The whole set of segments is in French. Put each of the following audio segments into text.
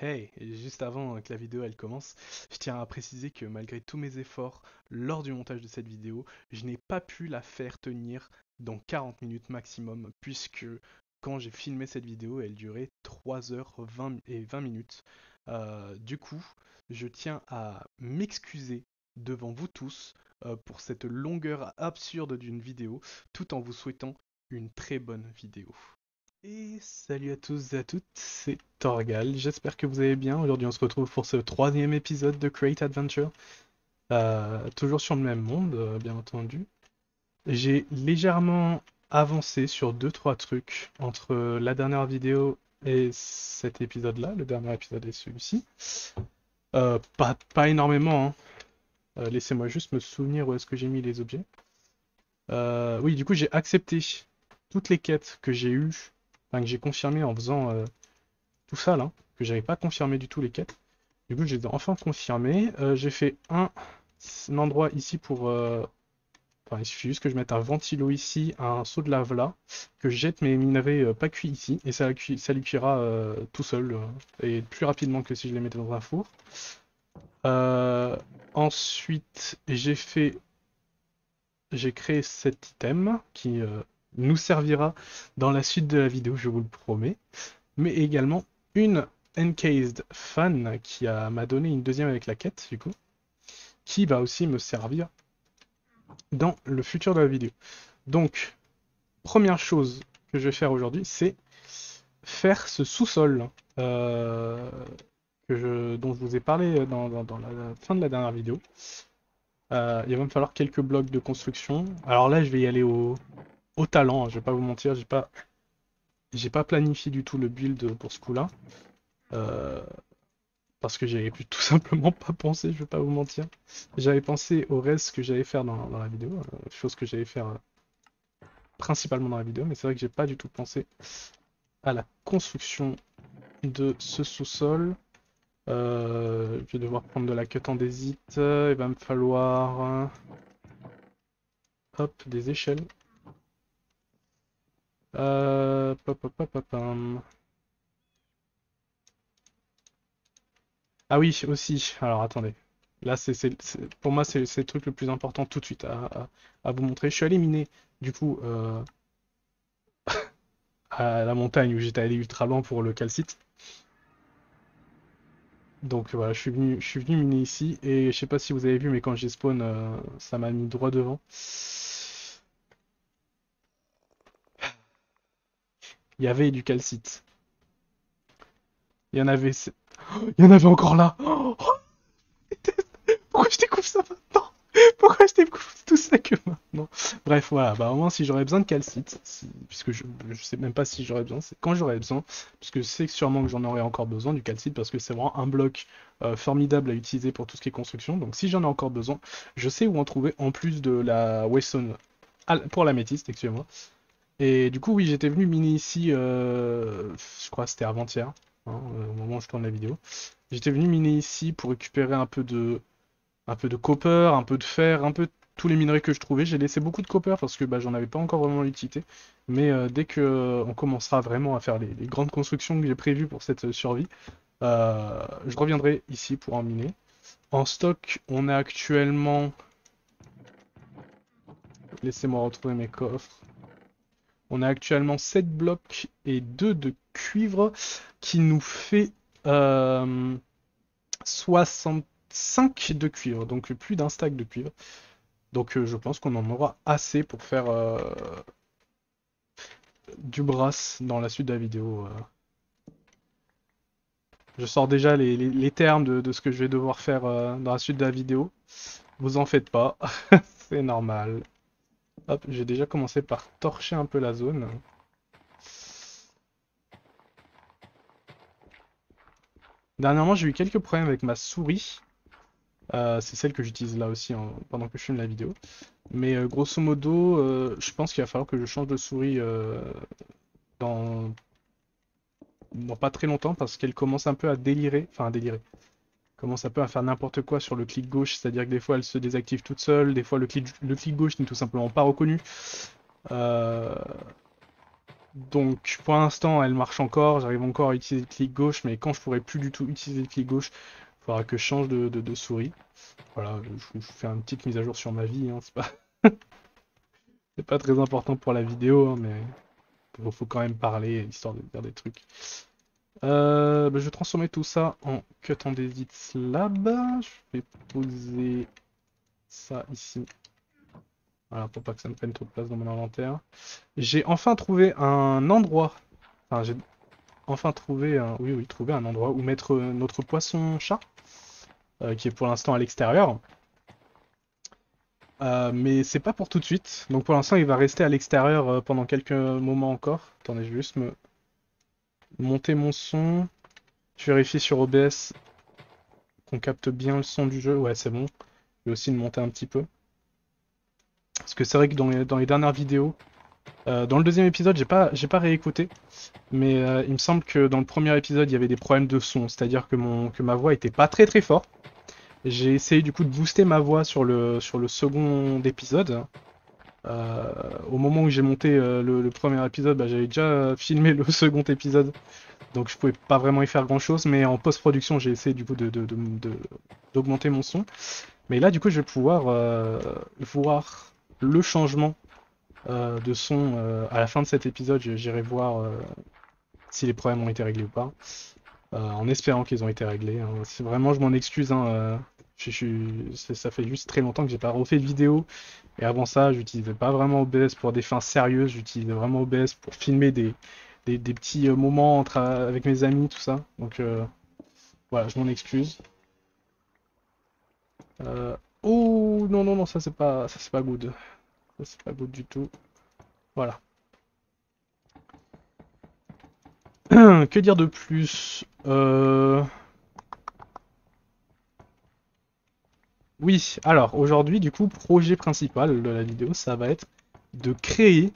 Hey, et juste avant que la vidéo elle commence, je tiens à préciser que malgré tous mes efforts lors du montage de cette vidéo, je n'ai pas pu la faire tenir dans 40 minutes maximum, puisque quand j'ai filmé cette vidéo, elle durait 3h20 minutes. Du coup, je tiens à m'excuser devant vous tous pour cette longueur absurde d'une vidéo, tout en vous souhaitant une très bonne vidéo. Et salut à tous et à toutes, c'est Torgal, j'espère que vous allez bien. Aujourd'hui on se retrouve pour ce troisième épisode de Create Adventure, toujours sur le même monde, bien entendu. J'ai légèrement avancé sur deux trois trucs entre la dernière vidéo et cet épisode-là, le dernier épisode et celui-ci. Pas énormément, hein. Laissez-moi juste me souvenir où est-ce que j'ai mis les objets. Oui, du coup j'ai accepté toutes les quêtes que j'ai eues, enfin que j'ai confirmées en faisant tout ça là, que j'avais pas confirmé du tout les quêtes. Du coup, je les ai enfin confirmées. J'ai fait un endroit ici pour. Enfin, il suffit juste que je mette un ventilo ici, un seau de lave là, que je jette mes minerais pas cuits ici, et ça lui cuira tout seul, et plus rapidement que si je les mettais dans un four. Euh, Ensuite, j'ai créé cet item qui nous servira dans la suite de la vidéo, je vous le promets, mais également une Encased Fan m'a donné une deuxième avec la quête, du coup, qui va aussi me servir dans le futur de la vidéo. Donc, première chose que je vais faire aujourd'hui, c'est faire ce sous-sol dont je vous ai parlé dans la fin de la dernière vidéo. Il va me falloir quelques blocs de construction. Alors là, je vais y aller au talent, hein, je vais pas vous mentir, j'ai pas planifié du tout le build pour ce coup-là. Euh, Parce que j'avais pu tout simplement pas pensé, je vais pas vous mentir. J'avais pensé au reste que j'allais faire dans la vidéo, chose que j'allais faire principalement dans la vidéo, mais c'est vrai que j'ai pas du tout pensé à la construction de ce sous-sol. Je vais devoir prendre de la cut andésite, il va me falloir hop, des échelles. Pop, pop, pop, pop, Ah oui, aussi, alors attendez. Là, pour moi, c'est le truc le plus important tout de suite à vous montrer. Je suis allé miner, du coup, à la montagne où j'étais allé ultra loin pour le calcite. Donc voilà, je suis venu miner ici et je sais pas si vous avez vu, mais quand j'ai spawn, ça m'a mis droit devant. Il y avait du calcite. Il y en avait, il y en avait encore là. Oh, pourquoi je découvre ça maintenant? Pourquoi je découvre tout ça que maintenant? Bref, voilà. Bah au moins si j'aurais besoin de calcite, puisque je sais même pas si j'aurais besoin, c'est quand j'aurais besoin, puisque c'est sûrement que j'en aurais encore besoin du calcite parce que c'est vraiment un bloc formidable à utiliser pour tout ce qui est construction. Donc si j'en ai encore besoin, je sais où en trouver en plus de la Wesson pour l'améthyste, excusez-moi. Et du coup, oui, j'étais venu miner ici, je crois que c'était avant-hier, hein, au moment où je tourne la vidéo. J'étais venu miner ici pour récupérer un peu de copper, un peu de fer, un peu tous les minerais que je trouvais. J'ai laissé beaucoup de copper parce que bah, j'en avais pas encore vraiment l'utilité. Mais dès que on commencera vraiment à faire les grandes constructions que j'ai prévues pour cette survie, je reviendrai ici pour en miner. En stock, on a actuellement. Laissez-moi retrouver mes coffres. On a actuellement 7 blocs et 2 de cuivre qui nous fait 65 de cuivre, donc plus d'un stack de cuivre. Donc je pense qu'on en aura assez pour faire du brass dans la suite de la vidéo. Je sors déjà les termes de ce que je vais devoir faire dans la suite de la vidéo. Vous en faites pas, c'est normal. Hop, j'ai déjà commencé par torcher un peu la zone. Dernièrement, j'ai eu quelques problèmes avec ma souris. C'est celle que j'utilise là aussi pendant que je filme la vidéo. Mais grosso modo, je pense qu'il va falloir que je change de souris dans, dans pas très longtemps parce qu'elle commence un peu à délirer. Enfin, à délirer. Commence un peu à faire n'importe quoi sur le clic gauche, c'est-à-dire que des fois elle se désactive toute seule, des fois le clic gauche n'est tout simplement pas reconnu. Euh, Donc pour l'instant elle marche encore, j'arrive encore à utiliser le clic gauche, mais quand je pourrai plus du tout utiliser le clic gauche, il faudra que je change de souris. Voilà, je vous fais une petite mise à jour sur ma vie, hein, c'est pas très important pour la vidéo, hein, mais faut quand même parler, histoire de dire des trucs. Bah, je vais transformer tout ça en cut en edit slab. Je vais poser ça ici. Voilà, pour pas que ça me prenne trop de place dans mon inventaire. J'ai enfin trouvé un endroit. Enfin, j'ai enfin trouvé un... Oui, oui, trouvé un endroit où mettre notre poisson-chat, qui est pour l'instant à l'extérieur. Mais c'est pas pour tout de suite. Donc pour l'instant, il va rester à l'extérieur pendant quelques moments encore. Attendez, je vais juste me monter mon son. Je vérifie sur OBS qu'on capte bien le son du jeu. Ouais, c'est bon. Je vais aussi le monter un petit peu. Parce que c'est vrai que dans les dernières vidéos, dans le deuxième épisode, j'ai pas réécouté. Mais il me semble que dans le premier épisode, il y avait des problèmes de son. C'est-à-dire que ma voix était pas très très forte. J'ai essayé du coup de booster ma voix sur le second épisode. Au moment où j'ai monté le premier épisode, bah, j'avais déjà filmé le second épisode, donc je pouvais pas vraiment y faire grand chose, mais en post-production j'ai essayé du coup d'augmenter mon son. Mais là du coup je vais pouvoir voir le changement de son à la fin de cet épisode. J'irai voir si les problèmes ont été réglés ou pas, en espérant qu'ils ont été réglés, hein. C'est vraiment, je m'en excuse, hein, ça fait juste très longtemps que j'ai pas refait de vidéo. Et avant ça, j'utilisais pas vraiment OBS pour des fins sérieuses, j'utilisais vraiment OBS pour filmer des petits moments avec mes amis, tout ça. Donc voilà, je m'en excuse. Oh non, non, non, ça c'est pas good. Ça c'est pas good du tout. Voilà. Que dire de plus? Oui, alors aujourd'hui, du coup, projet principal de la vidéo, ça va être de créer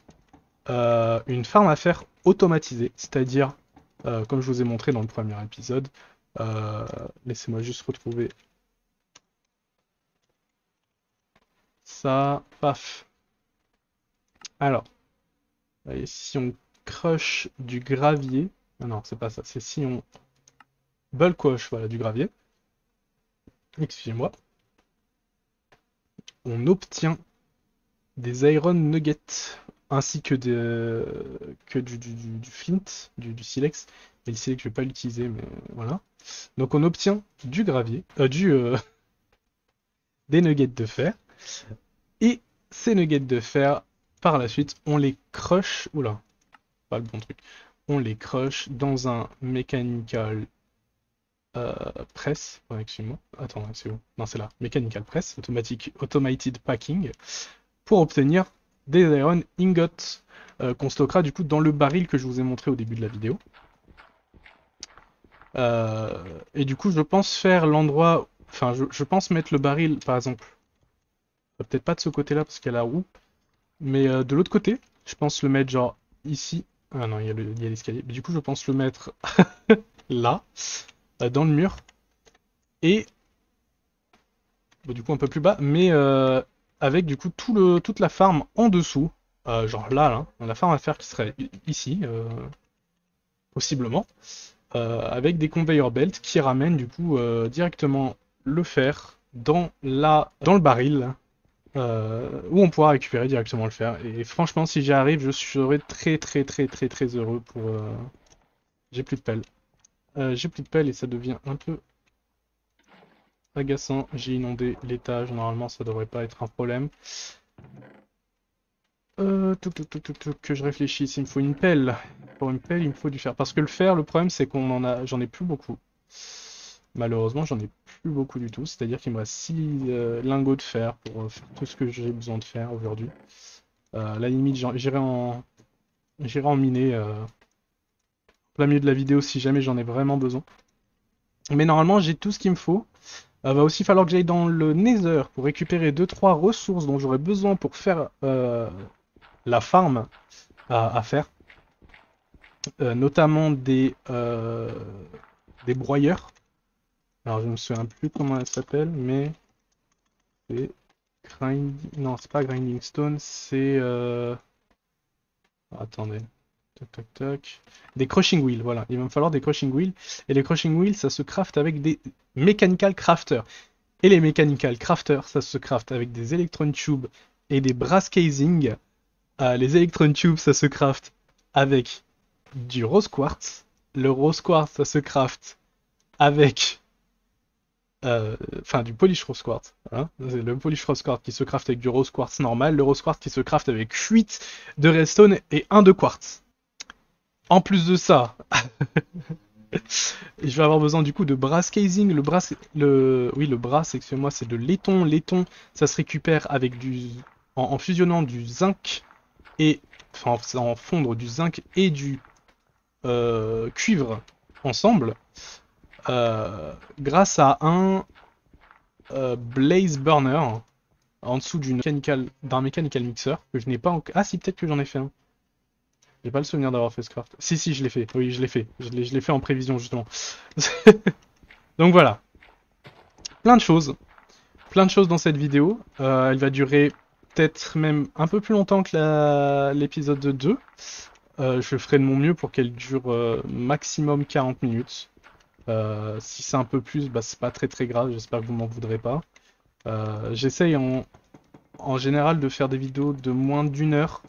une farm à faire automatisée, c'est-à-dire, comme je vous ai montré dans le premier épisode, euh, laissez-moi juste retrouver ça, paf. Alors, et si on crush du gravier, ah non, c'est pas ça, c'est si on bulk wash, voilà, du gravier, excusez-moi, on obtient des iron nuggets, ainsi que, du flint, du silex, et le silex, je vais pas l'utiliser, mais voilà. Donc on obtient du gravier, des nuggets de fer. Et ces nuggets de fer, par la suite, on les crush. Oula, pas le bon truc. On les crush dans un mechanical euh, press. Ouais, excuse-moi. Attends, c'est où? Non, c'est là. Mechanical press, automated packing, pour obtenir des iron ingots qu'on stockera du coup dans le baril que je vous ai montré au début de la vidéo. Et du coup, je pense faire l'endroit. Enfin, je pense mettre le baril, par exemple. Peut-être pas de ce côté-là parce qu'il y a la roue. Mais de l'autre côté, je pense le mettre genre ici. Ah non, il y a l'escalier. Du coup, je pense le mettre là, dans le mur. Et bon, du coup un peu plus bas, mais avec du coup toute la farm en dessous. Genre là, la farm à faire qui serait ici, possiblement. Avec des conveyor belts qui ramènent du coup directement le fer dans le baril. Où on pourra récupérer directement le fer. Et franchement, si j'y arrive, je serai très très très très très heureux pour... J'ai plus de pelle. J'ai plus de pelle et ça devient un peu agaçant. J'ai inondé l'étage, normalement ça devrait pas être un problème. Que je réfléchisse, il me faut une pelle. Pour une pelle, il me faut du fer. Parce que le fer, le problème c'est j'en ai plus beaucoup. Malheureusement, j'en ai plus beaucoup du tout. C'est-à-dire qu'il me reste 6 lingots de fer pour faire tout ce que j'ai besoin de faire aujourd'hui. À la limite, j'irai en miner plein milieu de la vidéo si jamais j'en ai vraiment besoin. Mais normalement, j'ai tout ce qu'il me faut. Va aussi falloir que j'aille dans le Nether pour récupérer 2-3 ressources dont j'aurai besoin pour faire la farm à faire. Notamment des broyeurs. Alors, je me souviens plus comment elle s'appelle, mais c'est Non, c'est pas Grinding Stone, c'est... Attendez. Tac, tac, tac. Des crushing wheels, voilà. Il va me falloir des crushing wheels. Et les crushing wheels, ça se craft avec des mechanical crafters. Et les mechanical crafters, ça se craft avec des electron tubes et des brass casing. Les electron tubes, ça se craft avec du rose quartz. Le rose quartz, ça se craft avec du polish rose quartz. Hein. C'est le polish rose quartz qui se craft avec du rose quartz normal. Le rose quartz qui se craft avec 8 de redstone et 1 de quartz. En plus de ça, je vais avoir besoin du coup de brass casing. Le brass, excusez-moi, c'est de laiton. Laiton, ça se récupère avec en fusionnant du zinc et en fondre du zinc et du cuivre ensemble, grâce à un blaze burner en dessous d'un mechanical mixer que je n'ai pas encore. Ah si, peut-être que j'en ai fait un. J'ai pas le souvenir d'avoir fait ce craft. Si, je l'ai fait. Oui, je l'ai fait. Je l'ai fait en prévision, justement. Donc voilà. Plein de choses. Plein de choses dans cette vidéo. Elle va durer peut-être même un peu plus longtemps que l'épisode 2. Je ferai de mon mieux pour qu'elle dure maximum 40 minutes. Si c'est un peu plus, bah, c'est pas très très grave. J'espère que vous m'en voudrez pas. J'essaye en général de faire des vidéos de moins d'une heure.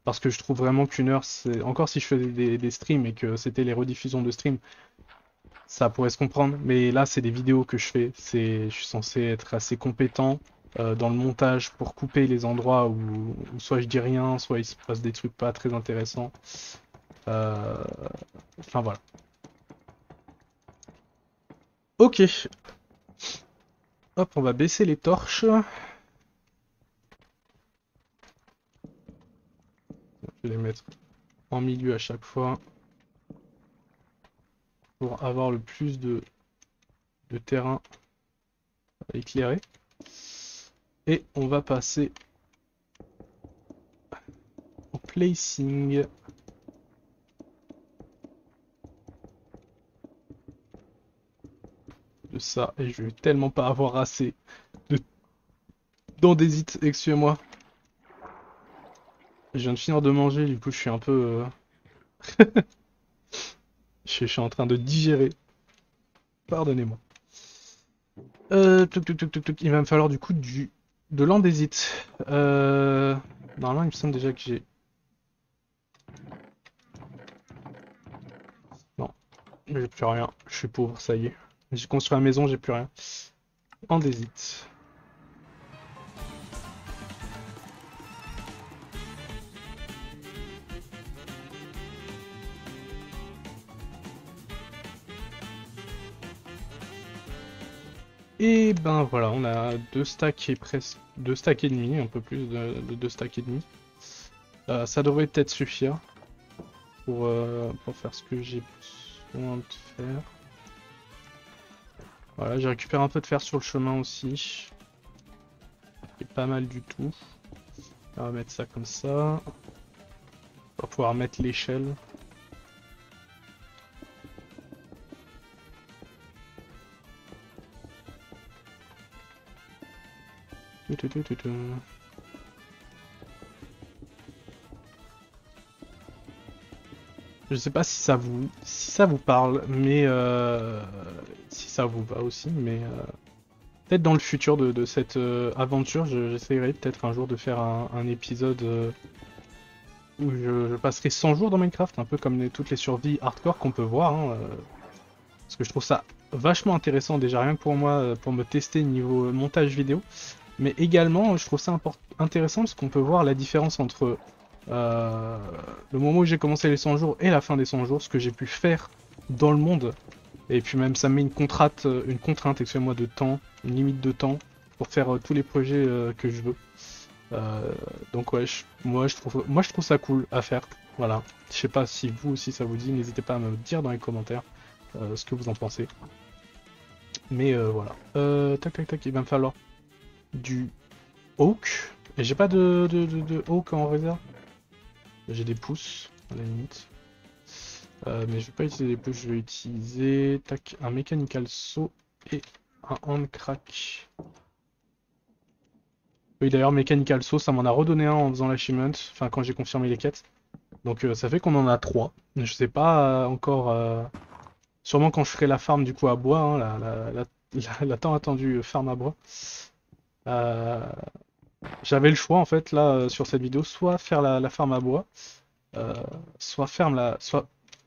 Parce que je trouve vraiment qu'une heure, c'est encore si je faisais des streams et que c'était les rediffusions de streams, ça pourrait se comprendre. Mais là, c'est des vidéos que je fais. Je suis censé être assez compétent dans le montage pour couper les endroits où soit je dis rien, soit il se passe des trucs pas très intéressants. Enfin voilà. Ok. Hop, on va baisser les torches. Je vais les mettre en milieu à chaque fois pour avoir le plus de terrain éclairé. Et on va passer au placing. De ça, et je vais tellement pas avoir assez d'andésite, excusez-moi. Je viens de finir de manger, du coup je suis un peu... je suis en train de digérer. Pardonnez-moi. Il va me falloir du coup de l'andésite. Normalement il me semble déjà que j'ai... Non, j'ai plus rien. Je suis pauvre, ça y est. J'ai construit la maison, j'ai plus rien. Andésite. Et ben voilà, on a 2 stacks et presque 2 stacks et demi, un peu plus de 2 stacks et demi. Ça devrait peut-être suffire pour faire ce que j'ai besoin de faire. Voilà, j'ai récupéré un peu de fer sur le chemin aussi. C'est pas mal du tout. On va mettre ça comme ça. On va pouvoir mettre l'échelle. Je sais pas si ça vous parle, mais si ça vous va aussi, mais peut-être dans le futur de cette aventure, j'essayerai peut-être un jour de faire un épisode où je passerai 100 jours dans Minecraft, un peu comme toutes les survies hardcore qu'on peut voir, hein, parce que je trouve ça vachement intéressant déjà rien que pour moi, pour me tester niveau montage vidéo, mais également je trouve ça intéressant parce qu'on peut voir la différence entre le moment où j'ai commencé les 100 jours et la fin des 100 jours, ce que j'ai pu faire dans le monde. Et puis même ça me met une contrainte, excusez-moi, de temps, une limite de temps pour faire tous les projets que je veux. Donc ouais, moi je trouve ça cool à faire. Voilà. Je sais pas si vous aussi ça vous dit, n'hésitez pas à me dire dans les commentaires ce que vous en pensez. Mais voilà. Tac tac tac, il va me falloir du oak. Et j'ai pas de oak en réserve. J'ai des pousses, à la limite. Mais je vais pas utiliser des pousses, je vais utiliser tac, un mechanical saw et un hand crack. Oui, d'ailleurs, mechanical saw, ça m'en a redonné un en faisant l'achievement, enfin quand j'ai confirmé les quêtes. Donc ça fait qu'on en a 3. Je sais pas encore. Sûrement quand je ferai la farm du coup à bois, hein, la tant attendue farm à bois. Euh, J'avais le choix en fait là sur cette vidéo, soit faire la farm à bois, euh, soit faire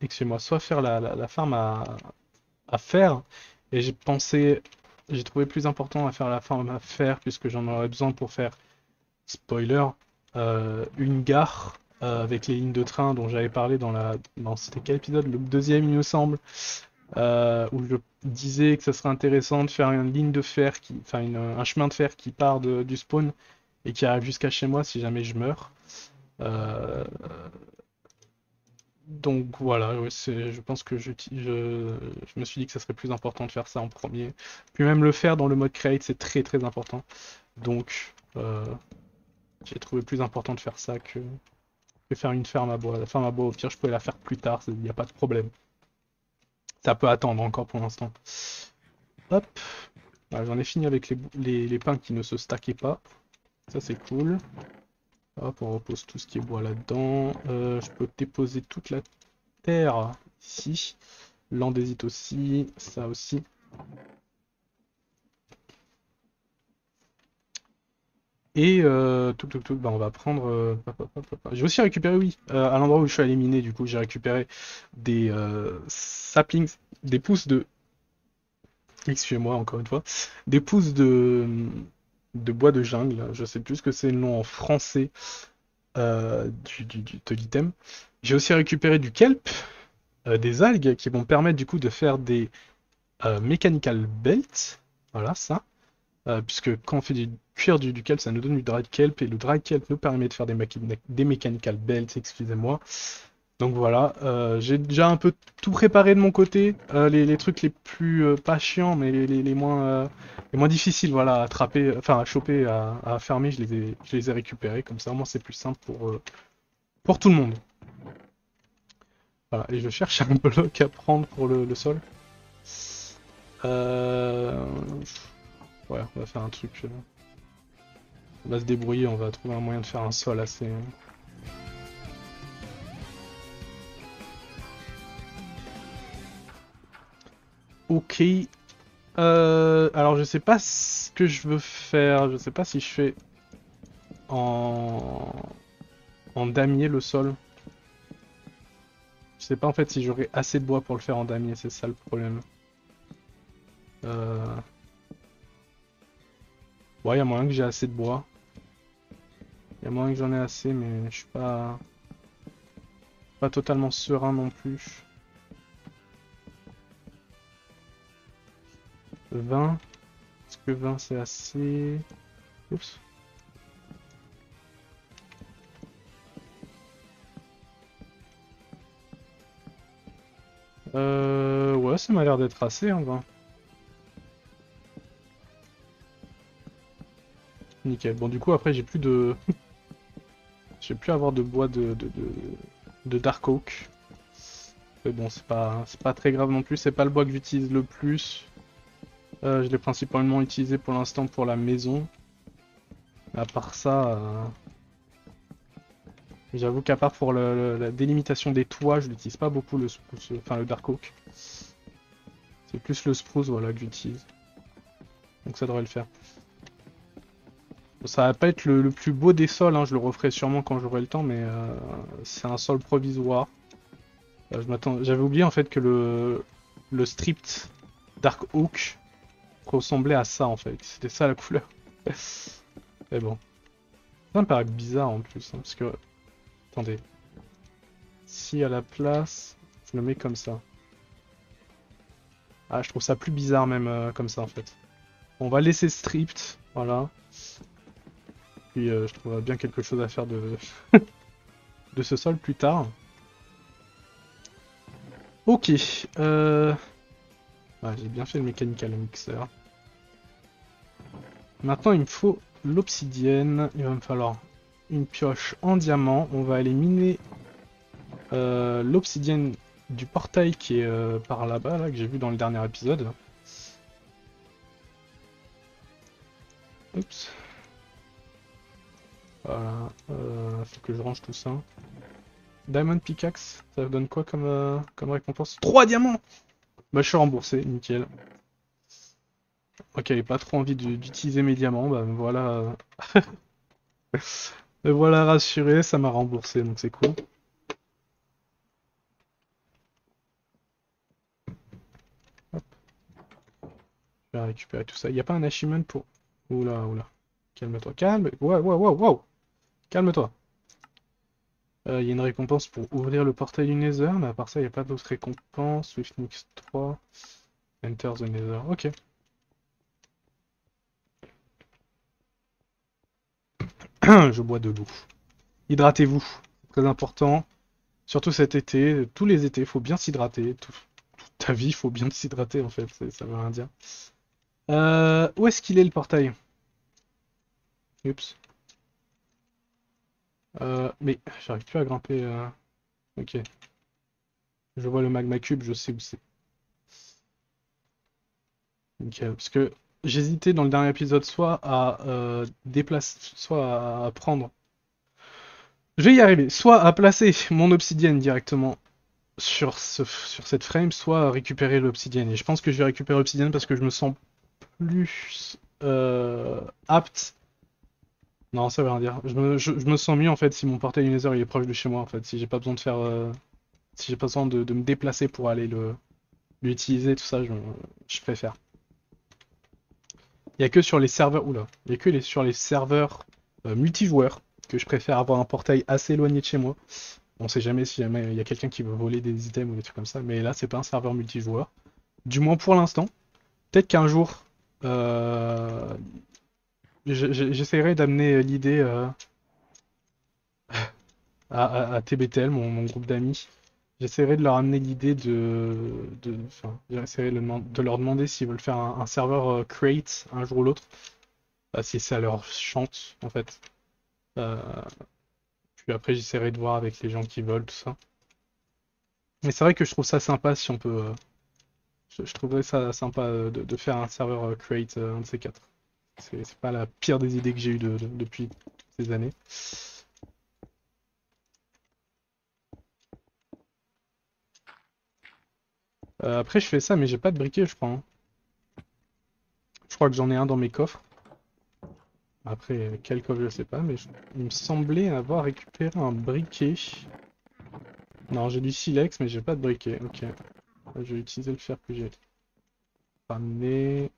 excusez-moi, soit faire la farm à fer. Et j'ai trouvé plus important à faire la farm à fer puisque j'en aurais besoin pour faire, spoiler, une gare avec les lignes de train dont j'avais parlé c'était quel épisode? Le deuxième il me semble, où je disais que ça serait intéressant de faire une ligne de fer un chemin de fer qui part du spawn et qui arrive jusqu'à chez moi si jamais je meurs. Euh, donc voilà, ouais, je pense que je me suis dit que ça serait plus important de faire ça en premier. Puis même le faire dans le mode create, c'est très très important. Donc j'ai trouvé plus important de faire ça que faire une ferme à bois. La ferme à bois, au pire, je pouvais la faire plus tard, il n'y a pas de problème. Ça peut attendre encore pour l'instant. Hop, voilà, j'en ai fini avec les pains qui ne se stackaient pas. Ça c'est cool. Hop, on repose tout ce qui est bois là-dedans. Je peux déposer toute la terre ici. L'andésite aussi, ça aussi. Et bah, on va prendre. J'ai aussi récupéré, oui, à l'endroit où je suis allé miner, du coup, j'ai récupéré des saplings, des pousses de. Excusez-moi encore une fois, des pousses de bois de jungle. Je sais plus ce que c'est le nom en français de l'item. J'ai aussi récupéré du kelp, des algues qui vont permettre du coup de faire des mechanical belts. Voilà ça. Puisque quand on fait du cuir du kelp, ça nous donne du dried kelp, et le dried kelp nous permet de faire des mechanical belts, excusez-moi. Donc voilà, j'ai déjà un peu tout préparé de mon côté, les trucs les plus pas chiants, mais les moins difficiles, voilà, à attraper, enfin à choper, à fermer, je les ai récupérés, comme ça au moins c'est plus simple pour tout le monde. Voilà, et je cherche un bloc à prendre pour le sol. Euh... Ouais, on va faire un truc. On va se débrouiller, on va trouver un moyen de faire un sol assez. Ok. Alors je sais pas ce que je veux faire. Je sais pas si je fais en en damier le sol. Je sais pas en fait si j'aurai assez de bois pour le faire en damier, c'est ça le problème. Euh... Ouais, y a moyen que j'ai assez de bois. Y a moyen que j'en ai assez, mais je suis pas totalement serein non plus. 20. Est-ce que 20 c'est assez? Oups. Ouais, ça m'a l'air d'être assez en 20. Nickel. Bon, du coup, après, j'ai plus de. Je vais plus avoir de bois de Dark Oak. Mais bon, c'est pas très grave non plus. C'est pas le bois que j'utilise le plus. Je l'ai principalement utilisé pour l'instant pour la maison. À part ça, j'avoue qu'à part pour la délimitation des toits, je l'utilise pas beaucoup le spruce, enfin le Dark Oak. C'est plus le spruce, voilà, que j'utilise. Donc ça devrait le faire. Bon, ça va pas être le plus beau des sols, hein, je le referai sûrement quand j'aurai le temps, mais c'est un sol provisoire. J'avais oublié en fait que le stripped Dark Oak ressemblait à ça en fait. C'était ça la couleur. Mais bon. Ça me paraît bizarre en plus, hein, parce que. Attendez. Si à la place, je le mets comme ça. Ah, je trouve ça plus bizarre même comme ça en fait. On va laisser stripped, voilà. Puis je trouverai bien quelque chose à faire de ce sol plus tard. Ok. Ouais, j'ai bien fait le mechanical mixer. Maintenant, il me faut l'obsidienne. Il va me falloir une pioche en diamant. On va aller miner l'obsidienne du portail qui est par là-bas, là, que j'ai vu dans le dernier épisode. Oups. Voilà. Faut que je range tout ça. Diamond Pickaxe, ça donne quoi comme récompense? 3 diamants! Bah je suis remboursé, nickel. Moi qui avais pas trop envie d'utiliser mes diamants, bah me voilà... me voilà rassuré, ça m'a remboursé, donc c'est cool. Hop, je vais récupérer tout ça. Y a pas un achievement pour... Oula, oula. Calme-toi, calme... Ouais, ouais, ouais, ouais. Calme-toi. Il y a une récompense pour ouvrir le portail du Nether, mais à part ça, il n'y a pas d'autres récompenses. Swiftnix 3, Enter the Nether. Ok. Je bois de l'eau. Hydratez-vous, c'est très important. Surtout cet été, tous les étés, il faut bien s'hydrater. Toute ta vie, il faut bien s'hydrater en fait, ça veut rien dire. Où est-ce qu'il est le portail? Oups. Mais j'arrive plus à grimper. Ok. Je vois le magma cube, je sais où c'est. Nickel. Parce que j'hésitais dans le dernier épisode soit à déplacer, soit à prendre. Je vais y arriver. Soit à placer mon obsidienne directement sur cette frame, soit à récupérer l'obsidienne. Et je pense que je vais récupérer l'obsidienne parce que je me sens plus apte. Non, ça veut rien dire. Je me sens mieux en fait si mon portail Nether il est proche de chez moi en fait. Si j'ai pas besoin de faire, si j'ai pas besoin de me déplacer pour aller l'utiliser, tout ça, je préfère. Il y a que sur les serveurs, oula, il y a que sur les serveurs multijoueurs que je préfère avoir un portail assez éloigné de chez moi. On sait jamais si jamais il y a quelqu'un qui veut voler des items ou des trucs comme ça, mais là c'est pas un serveur multijoueur. Du moins pour l'instant. Peut-être qu'un jour, euh, j'essaierai d'amener l'idée à TBTL, mon groupe d'amis. J'essaierai de leur amener l'idée enfin, j'essaierai de leur demander s'ils veulent faire un serveur create un jour ou l'autre, si ça leur chante en fait. Euh, Puis après j'essaierai de voir avec les gens qui veulent tout ça. Mais c'est vrai que je trouve ça sympa si on peut. Je trouverais ça sympa de faire un serveur create un de ces quatre. C'est pas la pire des idées que j'ai eues depuis ces années. Après, je fais ça, mais j'ai pas de briquet, je crois, hein. Je crois que j'en ai un dans mes coffres. Après, quel coffre, je sais pas, mais il me semblait avoir récupéré un briquet. Non, j'ai du silex, mais j'ai pas de briquet. Ok. Je vais utiliser le fer que j'ai ramené.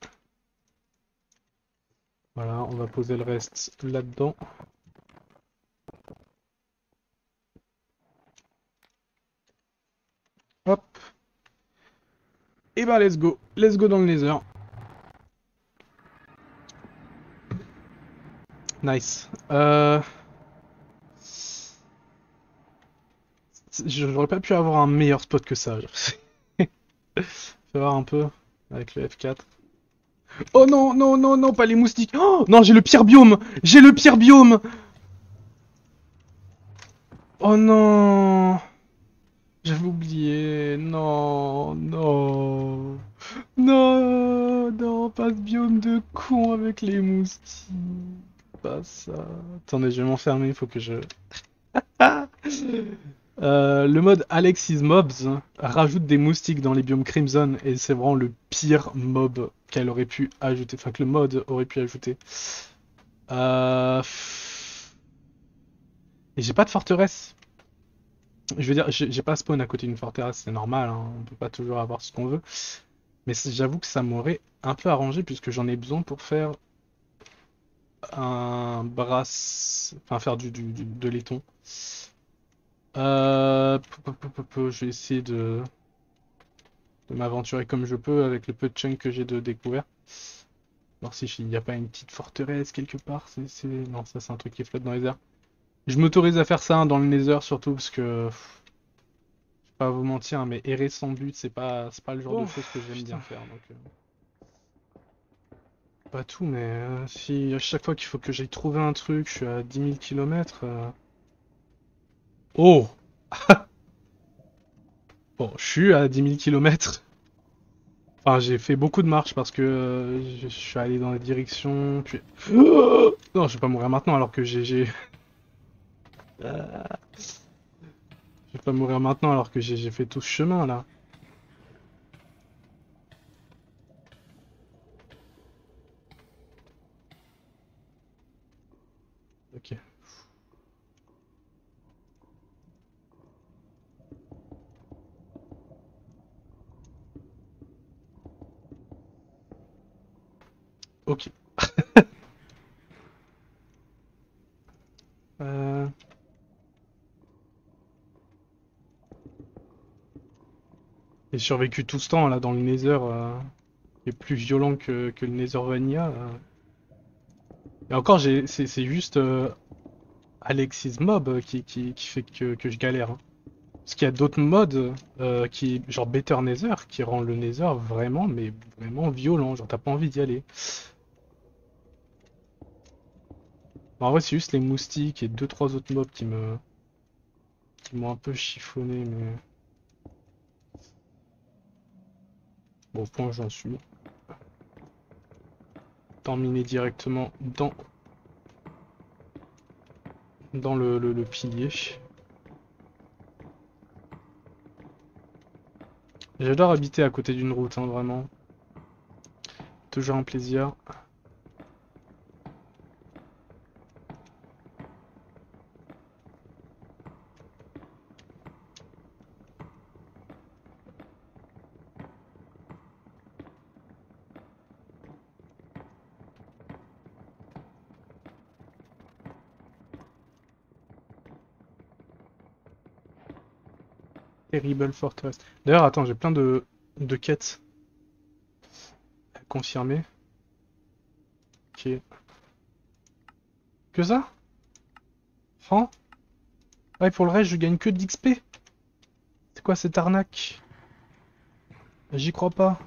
Voilà, on va poser le reste là-dedans. Hop. Et ben, let's go. Let's go dans le nether. Nice. J'aurais pas pu avoir un meilleur spot que ça. Fais voir un peu avec le F4. Oh non, non, non, non, pas les moustiques. Oh non, j'ai le pire biome. J'ai le pire biome. Oh non. J'avais oublié. Non, non. Non, non, pas ce biome de con avec les moustiques. Pas ça. Attendez, je vais m'enfermer, il faut que je... Ah. Le mode Alex is Mobs rajoute des moustiques dans les biomes Crimson et c'est vraiment le pire mob qu'elle aurait pu ajouter, enfin que le mode aurait pu ajouter. Euh... Et j'ai pas de forteresse. Je veux dire, j'ai pas spawn à côté d'une forteresse, c'est normal, hein, on peut pas toujours avoir ce qu'on veut. Mais j'avoue que ça m'aurait un peu arrangé puisque j'en ai besoin pour faire un brass, enfin faire de laiton. Je vais essayer de m'aventurer comme je peux avec le peu de chunk que j'ai de découvert. Voir si il n'y a pas une petite forteresse quelque part. Non, ça c'est un truc qui flotte dans les airs. Je m'autorise à faire ça hein, dans le Nether surtout parce que je vais pas vous mentir, hein, mais errer sans but, c'est pas le genre de choses que j'aime bien faire. Donc, pas tout, mais si à chaque fois qu'il faut que j'aille trouver un truc, je suis à 10 000 km. Oh! Bon, je suis à 10 000 km. Enfin, j'ai fait beaucoup de marches parce que je suis allé dans la direction, puis... Non, je vais pas mourir maintenant alors que j'ai... pas mourir maintenant alors que j'ai fait tout ce chemin là. Ok. Ok. Euh... J'ai survécu tout ce temps là dans le Nether, qui est plus violent que le Nether Vanilla. Et encore, c'est juste Alexis Mob qui fait que je galère, hein. Parce qu'il y a d'autres mods, genre Better Nether, qui rend le Nether vraiment, mais vraiment violent. Genre, t'as pas envie d'y aller. Bon, en vrai, c'est juste les moustiques et deux trois autres mobs qui m'ont un peu chiffonné, mais bon, au point où j'en suis. Terminé directement dans le pilier. J'adore habiter à côté d'une route, hein, vraiment. Toujours un plaisir. Terrible Fortress. D'ailleurs, attends, j'ai plein de quêtes à confirmer. Ok. Que ça? Franc? Ouais, pour le reste, je gagne que de l'XP. C'est quoi cette arnaque? J'y crois pas.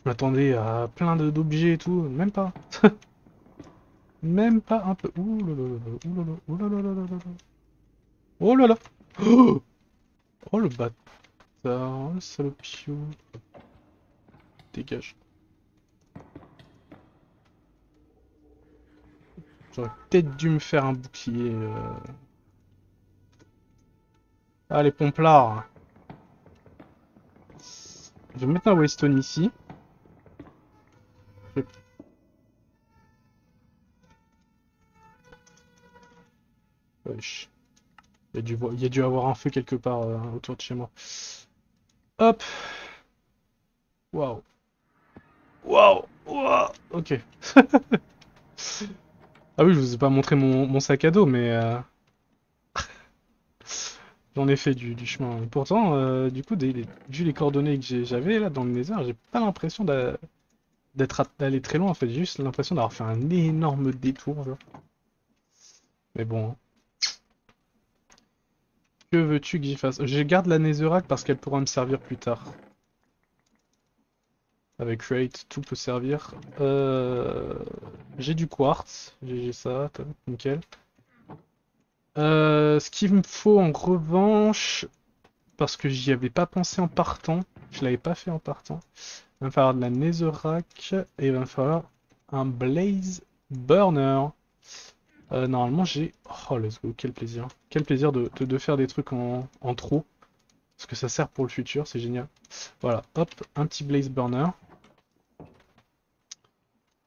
Je m'attendais à plein d'objets et tout. Même pas. Même pas un peu. Ouh là là là là, ouh là là, ouh là là là là là. Oh là là. Oh, oh le bâtard, le salopio. Dégage. J'aurais peut-être dû me faire un bouclier. Ah, les pomplards. Je vais mettre un Waystone ici. Je- Wesh. Il y a dû avoir un feu quelque part autour de chez moi. Hop. Waouh. Waouh. Waouh. Ok. Ah oui, je vous ai pas montré mon sac à dos, mais j'en ai fait du chemin. Et pourtant, du coup, vu les coordonnées que j'avais là dans le Nether, j'ai pas l'impression d'aller très loin en fait. J'ai juste l'impression d'avoir fait un énorme détour, genre. Mais bon, hein. Que veux-tu que j'y fasse? Je garde la Netherrack parce qu'elle pourra me servir plus tard. Avec Rate, tout peut servir. J'ai du quartz, j'ai ça, nickel. Ce qu'il me faut en revanche, parce que j'y avais pas pensé en partant, je l'avais pas fait en partant, il va me falloir de la Netherrack et il va me falloir un Blaze Burner. Normalement j'ai... Oh let's go, quel plaisir. Quel plaisir de faire des trucs en trop. Parce que ça sert pour le futur, c'est génial. Voilà, hop, un petit Blaze Burner.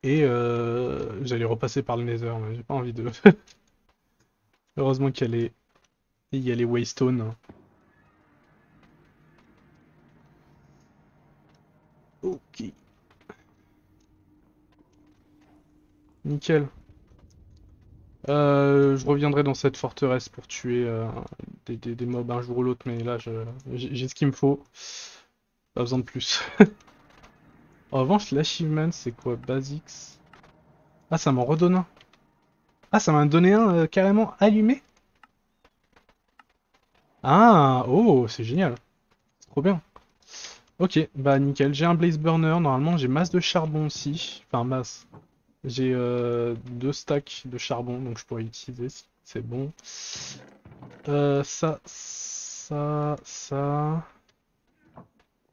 Et j'allais repasser par le Nether, mais j'ai pas envie de... Heureusement il y a les Waystone. Ok, nickel. Je reviendrai dans cette forteresse pour tuer des mobs un jour ou l'autre, mais là j'ai ce qu'il me faut. Pas besoin de plus. En revanche, l'achievement, c'est quoi? Basics. Ah, ça m'en redonne un. Ah, ça m'a donné un carrément allumé? Ah, oh, c'est génial. C'est trop bien. Ok, bah nickel. J'ai un Blaze Burner, normalement j'ai masse de charbon aussi. Enfin, masse. J'ai deux stacks de charbon, donc je pourrais utiliser, c'est bon. Ça.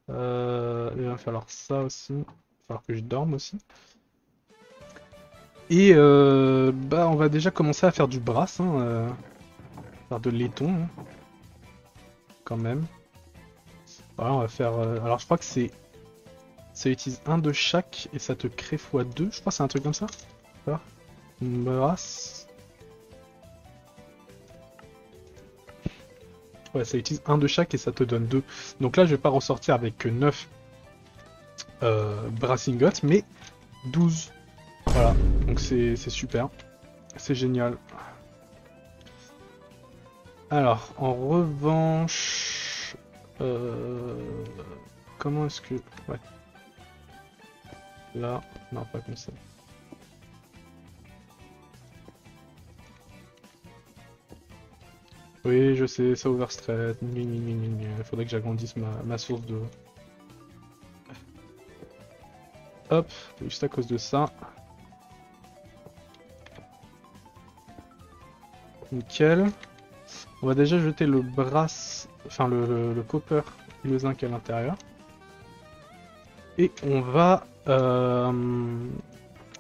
Il va me falloir ça aussi. Il va falloir que je dorme aussi. Et bah on va déjà commencer à faire du brass, hein, faire de laiton, hein. quand même. Voilà, on va faire... alors je crois que c'est... Ça utilise un de chaque et ça te crée x2. Je crois que c'est un truc comme ça. Voilà. Une brasse. Ouais, ça utilise un de chaque et ça te donne 2. Donc là, je vais pas ressortir avec que 9 brass ingots, mais 12. Voilà, donc c'est super. C'est génial. Alors, en revanche... comment est-ce que... Ouais. Là, non, pas comme ça. Oui, je sais, ça overstretch. Il faudrait que j'agrandisse ma source de... Hop, juste à cause de ça. Nickel. On va déjà jeter le brass, enfin le copper et le zinc à l'intérieur. Et on va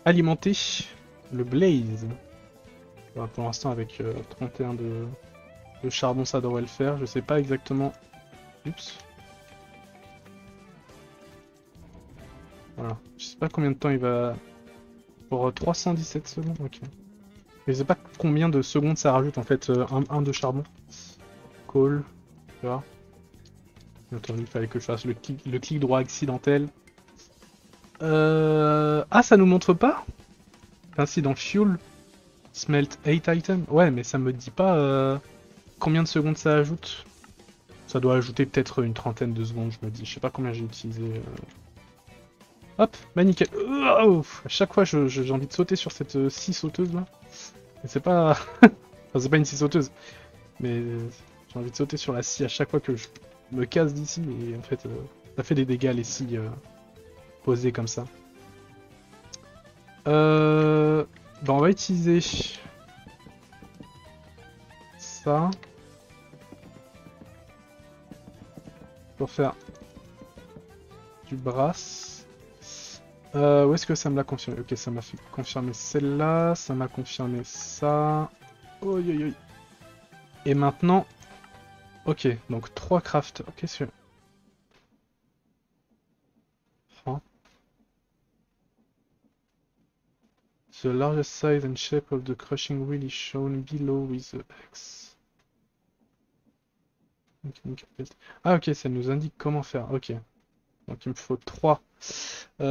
alimenter le blaze. Voilà, pour l'instant avec 31 de charbon ça devrait le faire. Je sais pas exactement. Oups. Voilà. Je sais pas combien de temps il va... Pour 317 secondes, ok. Mais je sais pas combien de secondes ça rajoute en fait, un de charbon. Coal, tu vois. Bien entendu, il fallait que je fasse le clic droit accidentel. Ah, ça nous montre pas? Enfin, si, dans Fuel, Smelt 8 items. Ouais, mais ça me dit pas combien de secondes ça ajoute. Ça doit ajouter peut-être une trentaine de secondes, je me dis. Je sais pas combien j'ai utilisé. Hop, bah nickel. À chaque fois, j'ai envie de sauter sur cette scie sauteuse là. Et c'est pas... enfin, c'est pas une scie sauteuse. Mais j'ai envie de sauter sur la scie à chaque fois que je me casse d'ici. Et en fait, ça fait des dégâts les scies posées comme ça. Bah on va utiliser ça pour faire du brass. Où est-ce que ça me l'a confirmé? Ok, ça m'a fait confirmer celle-là, ça m'a confirmé ça. Oi, oi, oi. Et maintenant, ok, donc 3 craft. Ok, sûr. Hein. The largest size and shape of the crushing wheel is shown below with the X. Ah ok, ça nous indique comment faire, ok. Donc il me faut 3.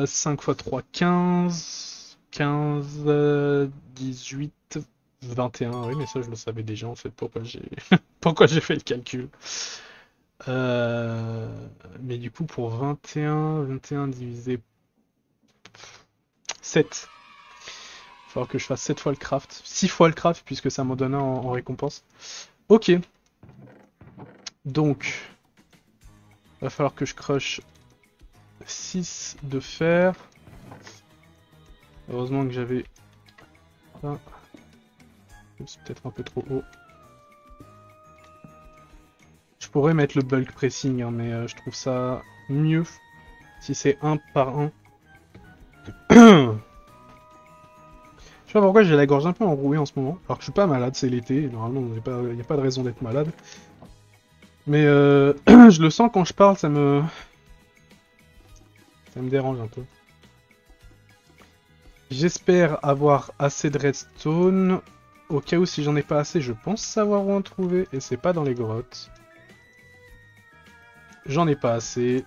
5 x 3, 15. 15, 18, 21. Oui, mais ça je le savais déjà en fait. Pourquoi j'ai pourquoi j'ai fait le calcul. Mais du coup pour 21 divisé 7. Il va falloir que je fasse 7 fois le craft. 6 fois le craft puisque ça m'en donne en récompense. Ok. Donc, il va falloir que je crush 6 de fer. Heureusement que j'avais... Ah. C'est peut-être un peu trop haut. Je pourrais mettre le bulk pressing, hein, mais je trouve ça mieux si c'est un par un. Je sais pas pourquoi j'ai la gorge un peu enrouée en ce moment. Alors que je suis pas malade, c'est l'été. Normalement, il n'y a pas de raison d'être malade. Mais je le sens quand je parle, ça me dérange un peu. J'espère avoir assez de redstone. Au cas où, si j'en ai pas assez, je pense savoir où en trouver. Et c'est pas dans les grottes. J'en ai pas assez.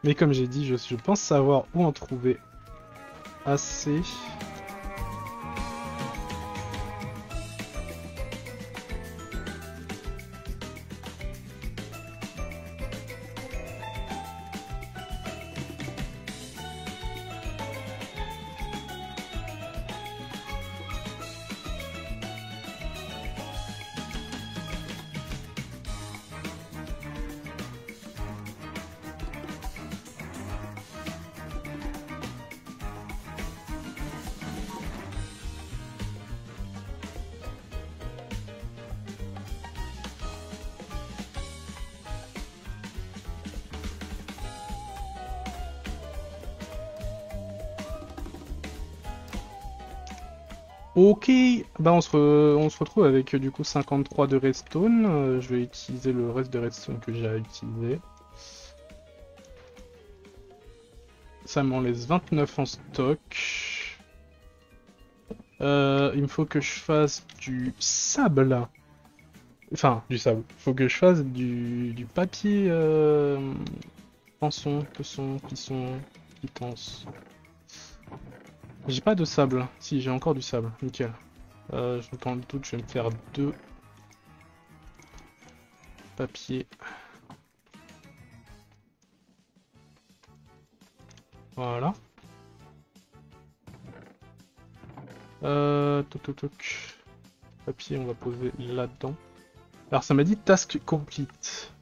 Mais comme j'ai dit, je pense savoir où en trouver assez. Ok, bah on se retrouve avec du coup 53 de redstone. Je vais utiliser le reste de redstone que j'ai à utiliser. Ça m'en laisse 29 en stock. Il me faut que je fasse du sable. Enfin, du sable. Il faut que je fasse du papier pinson, peçon, pisson, pitance. J'ai pas de sable. Si, j'ai encore du sable. Nickel. Dans le doute, je vais me faire 2 papiers. Voilà. Toc toc toc. Papier, on va poser là-dedans. Alors ça m'a dit task complete.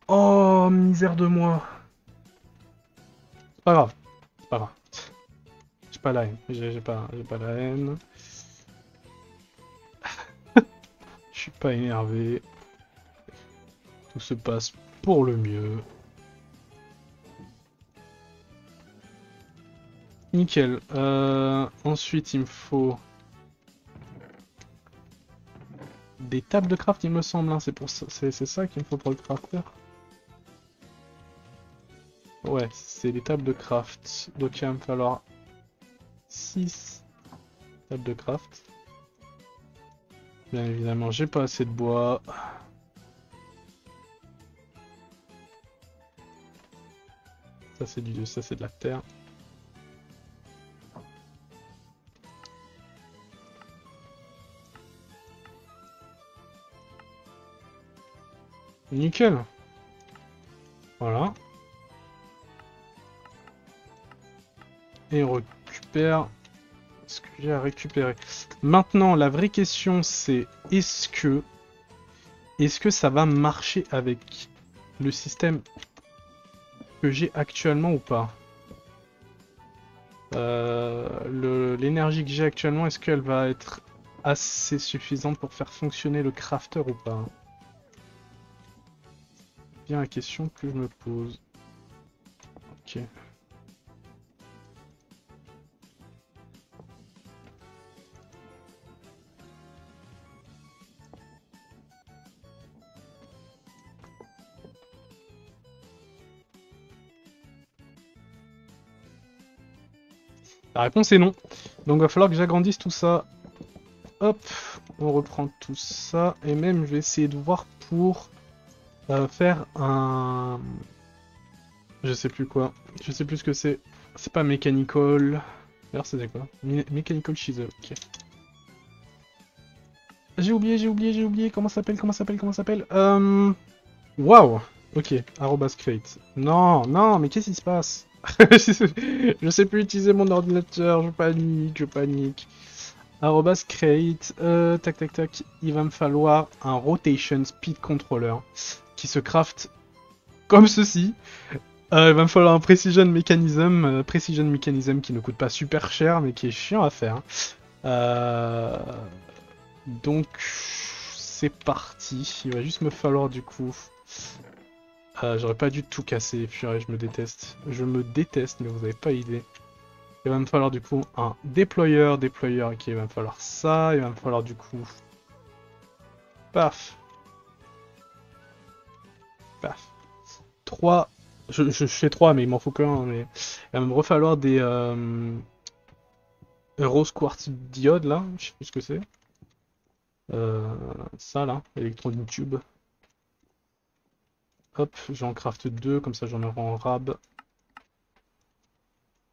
Oh, misère de moi. C'est pas grave. C'est pas grave. J'ai pas la haine. J'ai pas la haine. Je suis pas énervé. Tout se passe pour le mieux. Nickel. Ensuite, il me faut des tables de craft, il me semble. Hein. C'est pour ça, c'est ça qu'il me faut pour le crafter. Ouais, c'est les tables de craft. Donc il va me falloir 6 tables de craft. Bien évidemment, j'ai pas assez de bois. Ça c'est de la terre. Nickel. Voilà. Et on récupère ce que j'ai à récupérer. Maintenant, la vraie question c'est est-ce que ça va marcher avec le système que j'ai actuellement ou pas? L'énergie que j'ai actuellement, est-ce qu'elle va être assez suffisante pour faire fonctionner le crafter ou pas? Bien la question que je me pose. Ok. La réponse est non. Donc il va falloir que j'agrandisse tout ça. Hop, on reprend tout ça. Et même je vais essayer de voir pour faire un... Je sais plus quoi. Je sais plus ce que c'est. C'est pas mechanical. D'ailleurs c'était quoi? Mechanical chisel, ok. J'ai oublié. Comment ça s'appelle? Comment ça s'appelle? Waouh! Ok, arrobas crate. Non, non, mais qu'est-ce qui se passe? Je sais plus utiliser mon ordinateur, je panique, je panique. Arrobas crate, tac tac tac, il va me falloir un rotation speed controller qui se craft comme ceci. Il va me falloir un precision mechanism qui ne coûte pas super cher mais qui est chiant à faire. Euh, donc c'est parti, il va juste me falloir du coup... j'aurais pas dû tout casser, purée, je me déteste. Je me déteste, mais vous avez pas idée. Il va me falloir du coup un déployeur, ok, il va me falloir ça, il va me falloir du coup... Paf. Paf. 3. Je fais 3, mais il m'en faut qu'un, mais... Il va me refalloir des... rose quartz diode, là, je sais plus ce que c'est. Ça, là, electron tube. Hop, j'en craft 2, comme ça j'en aurai en rab.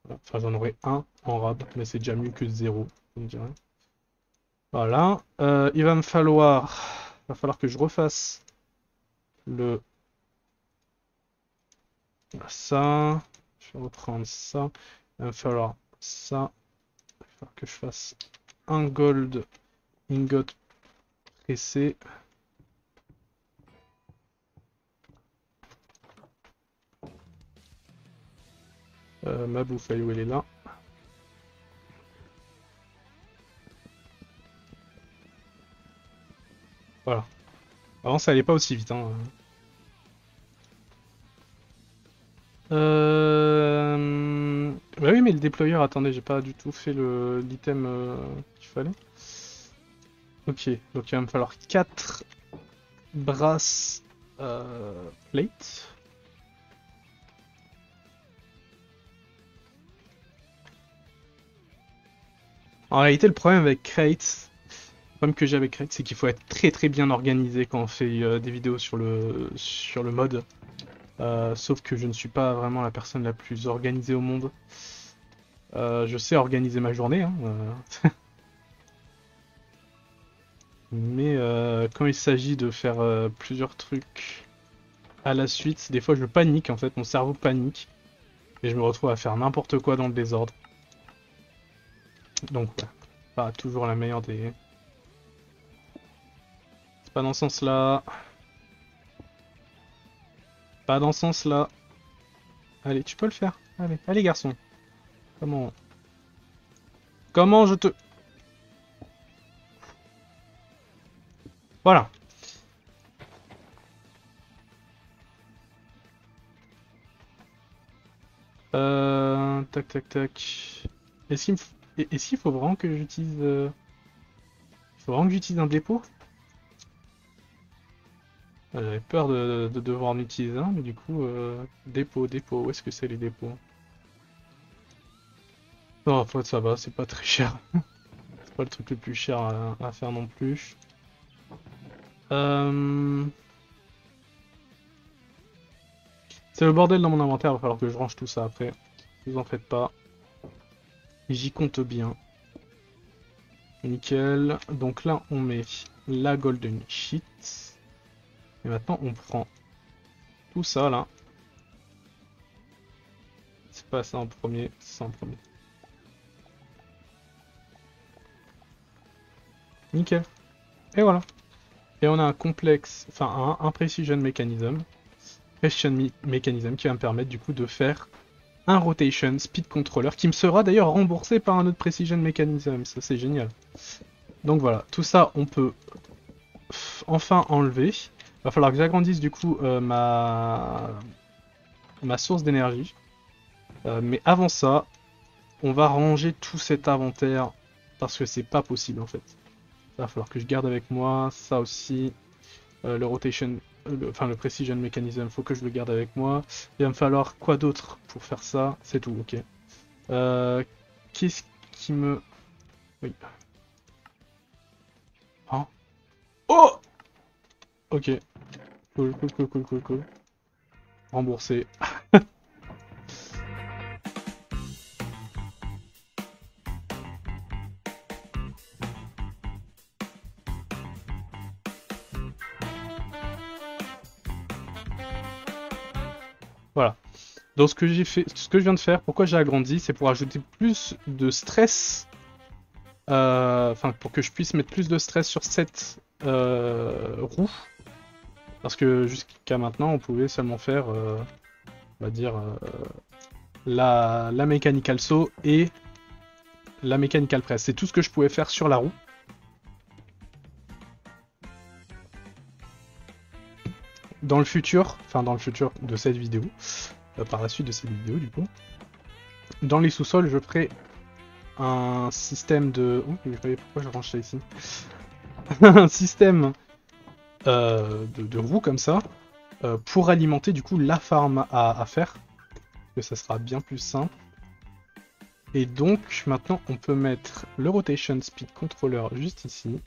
Enfin, j'en aurai un en rab, mais c'est déjà mieux que 0, je me dirais. Voilà. Va falloir que je refasse le... ça. Je vais reprendre ça. Il va me falloir ça. Il va falloir que je fasse un gold ingot pressé. Ma bouffe, elle, où elle est là. Voilà. Avant, ça allait pas aussi vite, hein. Bah oui, mais le déployeur, attendez, j'ai pas du tout fait l'item qu'il fallait. Ok, donc il va me falloir 4 brass plates. En réalité, le problème avec Crate, le problème que j'ai avec Crate, c'est qu'il faut être très très bien organisé quand on fait des vidéos sur le mode. Sauf que je ne suis pas vraiment la personne la plus organisée au monde. Je sais organiser ma journée, hein, mais quand il s'agit de faire plusieurs trucs à la suite, des fois je panique en fait, mon cerveau panique, et je me retrouve à faire n'importe quoi dans le désordre. Donc ouais, pas toujours la meilleure des... C'est pas dans ce sens-là. Pas dans ce sens-là. Allez, tu peux le faire. Allez, allez garçon. Comment... Comment je te... Voilà. Tac tac tac. Est-ce qu'il faut vraiment que j'utilise... Il faut vraiment que j'utilise un dépôt? J'avais peur de devoir en utiliser un, mais du coup... dépôt, où est-ce que c'est les dépôts? Non, en fait ça va, c'est pas très cher. C'est pas le truc le plus cher à faire non plus. C'est le bordel dans mon inventaire, il va falloir que je range tout ça après. Ne vous en faites pas. J'y compte bien. Nickel. Donc là, on met la golden sheet. Et maintenant, on prend tout ça là. C'est pas ça en premier, c'est ça en premier. Nickel. Et voilà. Et on a un complexe, enfin un precision mechanism. Precision mechanism qui va me permettre du coup de faire un rotation speed controller qui me sera d'ailleurs remboursé par un autre precision mechanism. Ça c'est génial. Donc voilà, tout ça on peut enfin enlever. Il va falloir que j'agrandisse du coup ma source d'énergie. Mais avant ça, on va ranger tout cet inventaire parce que c'est pas possible en fait. Il va falloir que je garde avec moi ça aussi. Le rotation, enfin le precision mechanism, faut que je le garde avec moi. Il va me falloir quoi d'autre pour faire ça? C'est tout, ok. Qu'est-ce qui me... Oui. Hein? Oh! Ok. Cool, cool, cool, cool, cool, cool. Remboursé. Voilà. Donc ce que j'ai fait, ce que je viens de faire, pourquoi j'ai agrandi, c'est pour ajouter plus de stress. Enfin, pour que je puisse mettre plus de stress sur cette roue. Parce que jusqu'à maintenant, on pouvait seulement faire, on va dire, la mechanical saw et la mechanical press. C'est tout ce que je pouvais faire sur la roue. Dans le futur, enfin dans le futur de cette vidéo, par la suite de cette vidéo du coup, dans les sous-sols, je ferai un système de... Oh, pourquoi je range ça ici? Un système de roues comme ça, pour alimenter du coup la farm à faire, que ça sera bien plus simple. Et donc maintenant on peut mettre le rotation speed controller juste ici.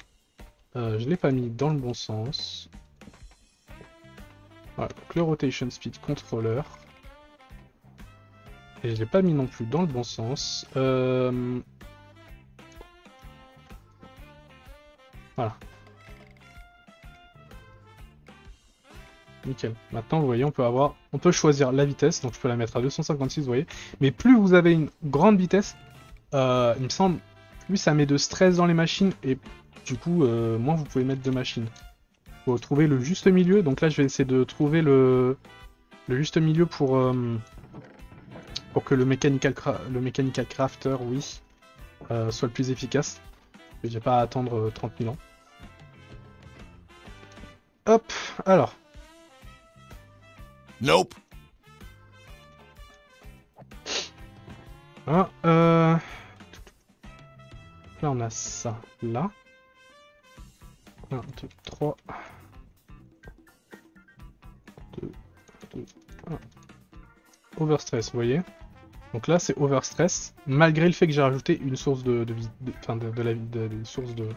Je l'ai pas mis dans le bon sens. Voilà, donc le rotation speed controller. Et je l'ai pas mis non plus dans le bon sens. Voilà. Nickel. Maintenant, vous voyez, on peut choisir la vitesse, donc je peux la mettre à 256, vous voyez. Mais plus vous avez une grande vitesse, il me semble, plus ça met de stress dans les machines, et du coup, moins vous pouvez mettre de machines. Faut trouver le juste milieu, donc là je vais essayer de trouver le juste milieu pour que le mechanical crafter, oui, soit le plus efficace. J'ai pas à attendre 30 000 ans. Hop, alors. Nope. Ah, là on a ça, là. 1, 2, 3. 2, 2, 1. Overstress, vous voyez? Donc là c'est overstress, malgré le fait que j'ai rajouté une source de source de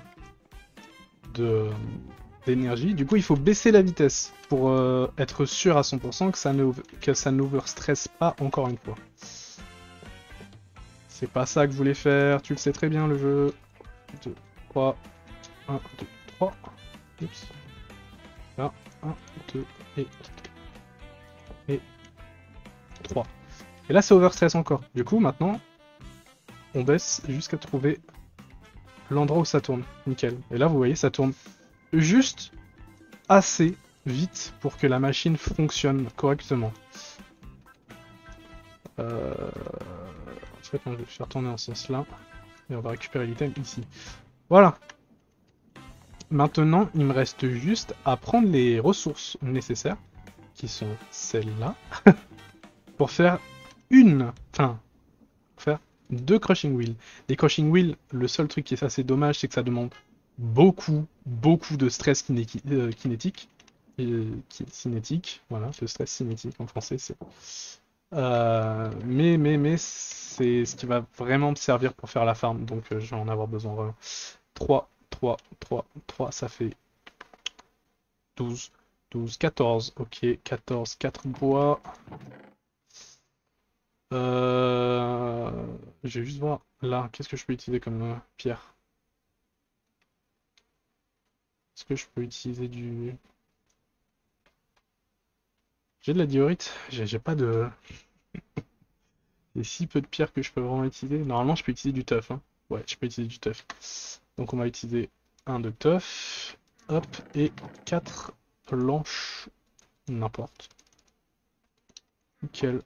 d'énergie. Du coup il faut baisser la vitesse pour être sûr à 100% que ça n'overstresse pas encore une fois. C'est pas ça que je voulais faire, tu le sais très bien le jeu. 2, 3, 1, 2, 3. Oups. Là, 1, 2 et 3. Et là c'est overstress encore. Du coup maintenant, on baisse jusqu'à trouver l'endroit où ça tourne. Nickel. Et là vous voyez ça tourne juste assez vite pour que la machine fonctionne correctement. En fait, je vais faire tourner en ce sens-là. Et on va récupérer l'item ici. Voilà. Maintenant, il me reste juste à prendre les ressources nécessaires, qui sont celles-là, pour faire pour faire 2 crushing wheels. Les crushing wheels, le seul truc qui est assez dommage, c'est que ça demande beaucoup de stress kinétique. Cinétique, voilà, le stress cinétique en français, c'est. Mais c'est ce qui va vraiment me servir pour faire la farm, donc je vais en avoir besoin vraiment. 3, ça fait 12, 12, 14, ok, 14, 4 bois. Je vais juste voir là, qu'est-ce que je peux utiliser comme pierre? Est-ce que je peux utiliser du. J'ai de la diorite? J'ai pas de. J'ai si peu de pierres que je peux vraiment utiliser. Normalement, je peux utiliser du tuff. Hein. Ouais, je peux utiliser du tuff. Donc, on va utiliser un de tuff. Hop, et 4 planches. N'importe. Nickel.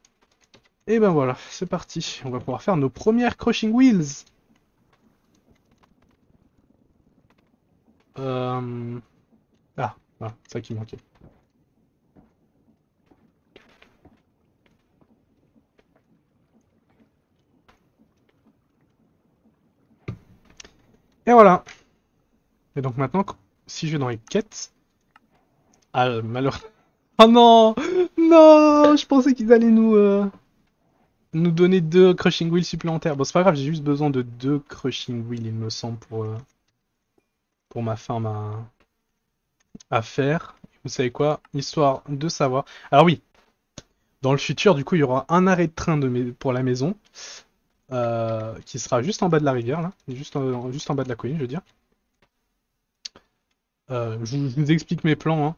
Et ben voilà, c'est parti. On va pouvoir faire nos premières crushing wheels. Ah, voilà, c'est ça qui manquait. Et voilà. Et donc maintenant, si je vais dans les quêtes... Ah, malheureusement... Oh non! Non! Je pensais qu'ils allaient nous donner 2 crushing wheels supplémentaires. Bon, c'est pas grave, j'ai juste besoin de 2 crushing wheels, il me semble, pour ma farm à faire. Vous savez quoi? Histoire de savoir. Alors oui, dans le futur, du coup, il y aura un arrêt de train pour la maison, qui sera juste en bas de la rivière, là. Juste en bas de la colline, je veux dire. Je vous explique mes plans, hein.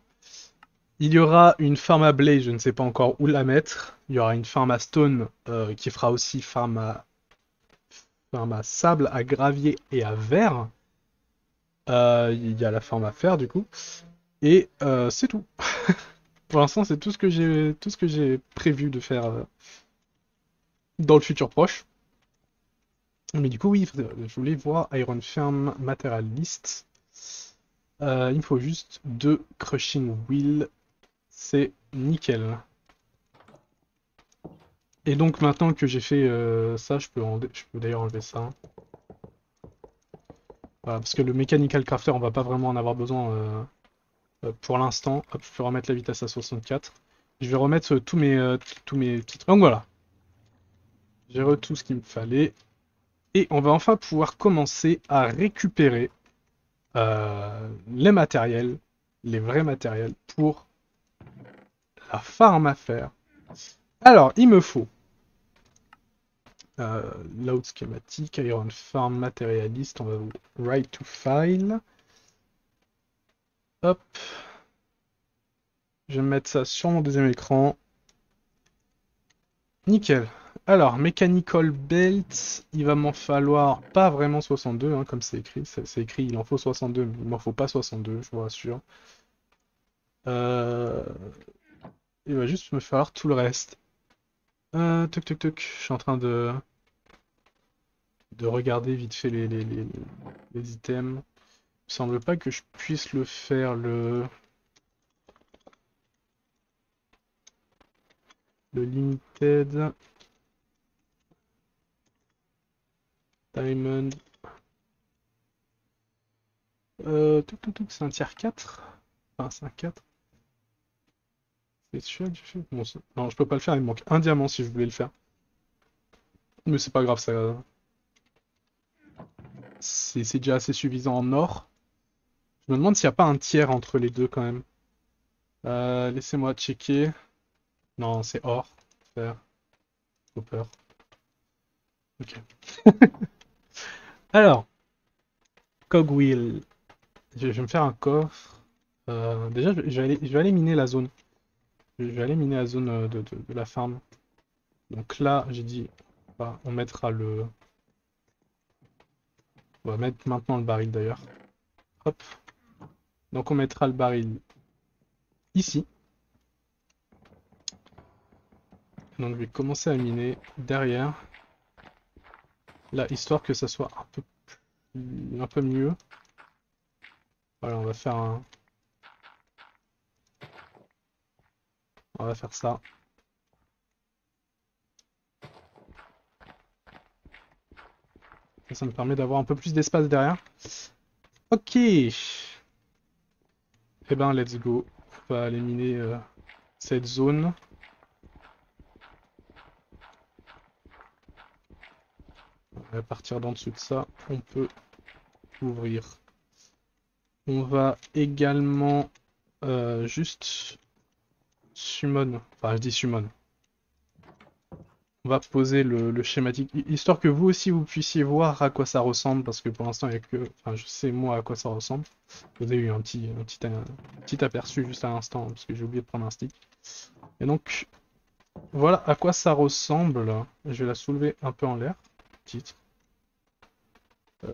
Il y aura une farm à blé, je ne sais pas encore où la mettre. Il y aura une farm à stone qui fera aussi farm à sable, à gravier et à verre. Il y a la farm à fer du coup. Et c'est tout. Pour l'instant, c'est tout ce que j'ai prévu de faire dans le futur proche. Mais du coup, oui, je voulais voir Iron Farm Material List. Il me faut juste 2 crushing wheels. C'est nickel. Et donc maintenant que j'ai fait ça, je peux d'ailleurs enlever ça. Hein. Voilà, parce que le Mechanical Crafter, on va pas vraiment en avoir besoin pour l'instant. Hop, je peux remettre la vitesse à 64. Je vais remettre tous mes petits trucs. Donc voilà, j'ai tout ce qu'il me fallait. Et on va enfin pouvoir commencer à récupérer les matériels, les vrais matériels pour la farm à faire. Alors, il me faut Load schématique, Iron Farm matérialiste, on va vous write to file. Hop. Je vais mettre ça sur mon deuxième écran. Nickel. Alors, Mechanical Belt, il va m'en falloir pas vraiment 62, hein, comme c'est écrit. C'est écrit, il en faut 62, mais il m'en faut pas 62, je vous rassure. Euh, Il va juste me falloir tout le reste. Tuc. Je suis en train de regarder vite fait les items. Il me semble pas que je puisse le faire le limited. Diamond. C'est un tiers 4. Enfin, c'est un 4. C'est celui-là que j'ai fait. Bon, non, je peux pas le faire, il me manque un diamant si je voulais le faire. Mais c'est pas grave, ça. C'est déjà assez suffisant en or. Je me demande s'il n'y a pas un tiers entre les deux quand même. Laissez-moi checker. Non, c'est or. Fer. Copper. Ok. Alors, cogwheel. Je vais me faire un coffre. Déjà, je vais aller miner la zone. Je vais aller miner la zone de la farm. Donc là, j'ai dit, bah, on mettra le... On va mettre maintenant le baril d'ailleurs. Hop. Donc on mettra le baril ici. Donc je vais commencer à miner derrière. Là, histoire que ça soit un peu mieux. Voilà, on va faire un... On va faire ça. Ça me permet d'avoir un peu plus d'espace derrière. Ok. Eh ben, let's go. On va aller miner cette zone. À partir d'en dessous de ça, on peut ouvrir. On va également juste summon. Enfin, je dis summon. On va poser le schématique, histoire que vous aussi vous puissiez voir à quoi ça ressemble, parce que pour l'instant il n'y a que... Enfin, je sais moi à quoi ça ressemble. Vous avez eu un petit aperçu juste à l'instant, parce que j'ai oublié de prendre un stick. Et donc, voilà à quoi ça ressemble. Je vais la soulever un peu en l'air. Titre.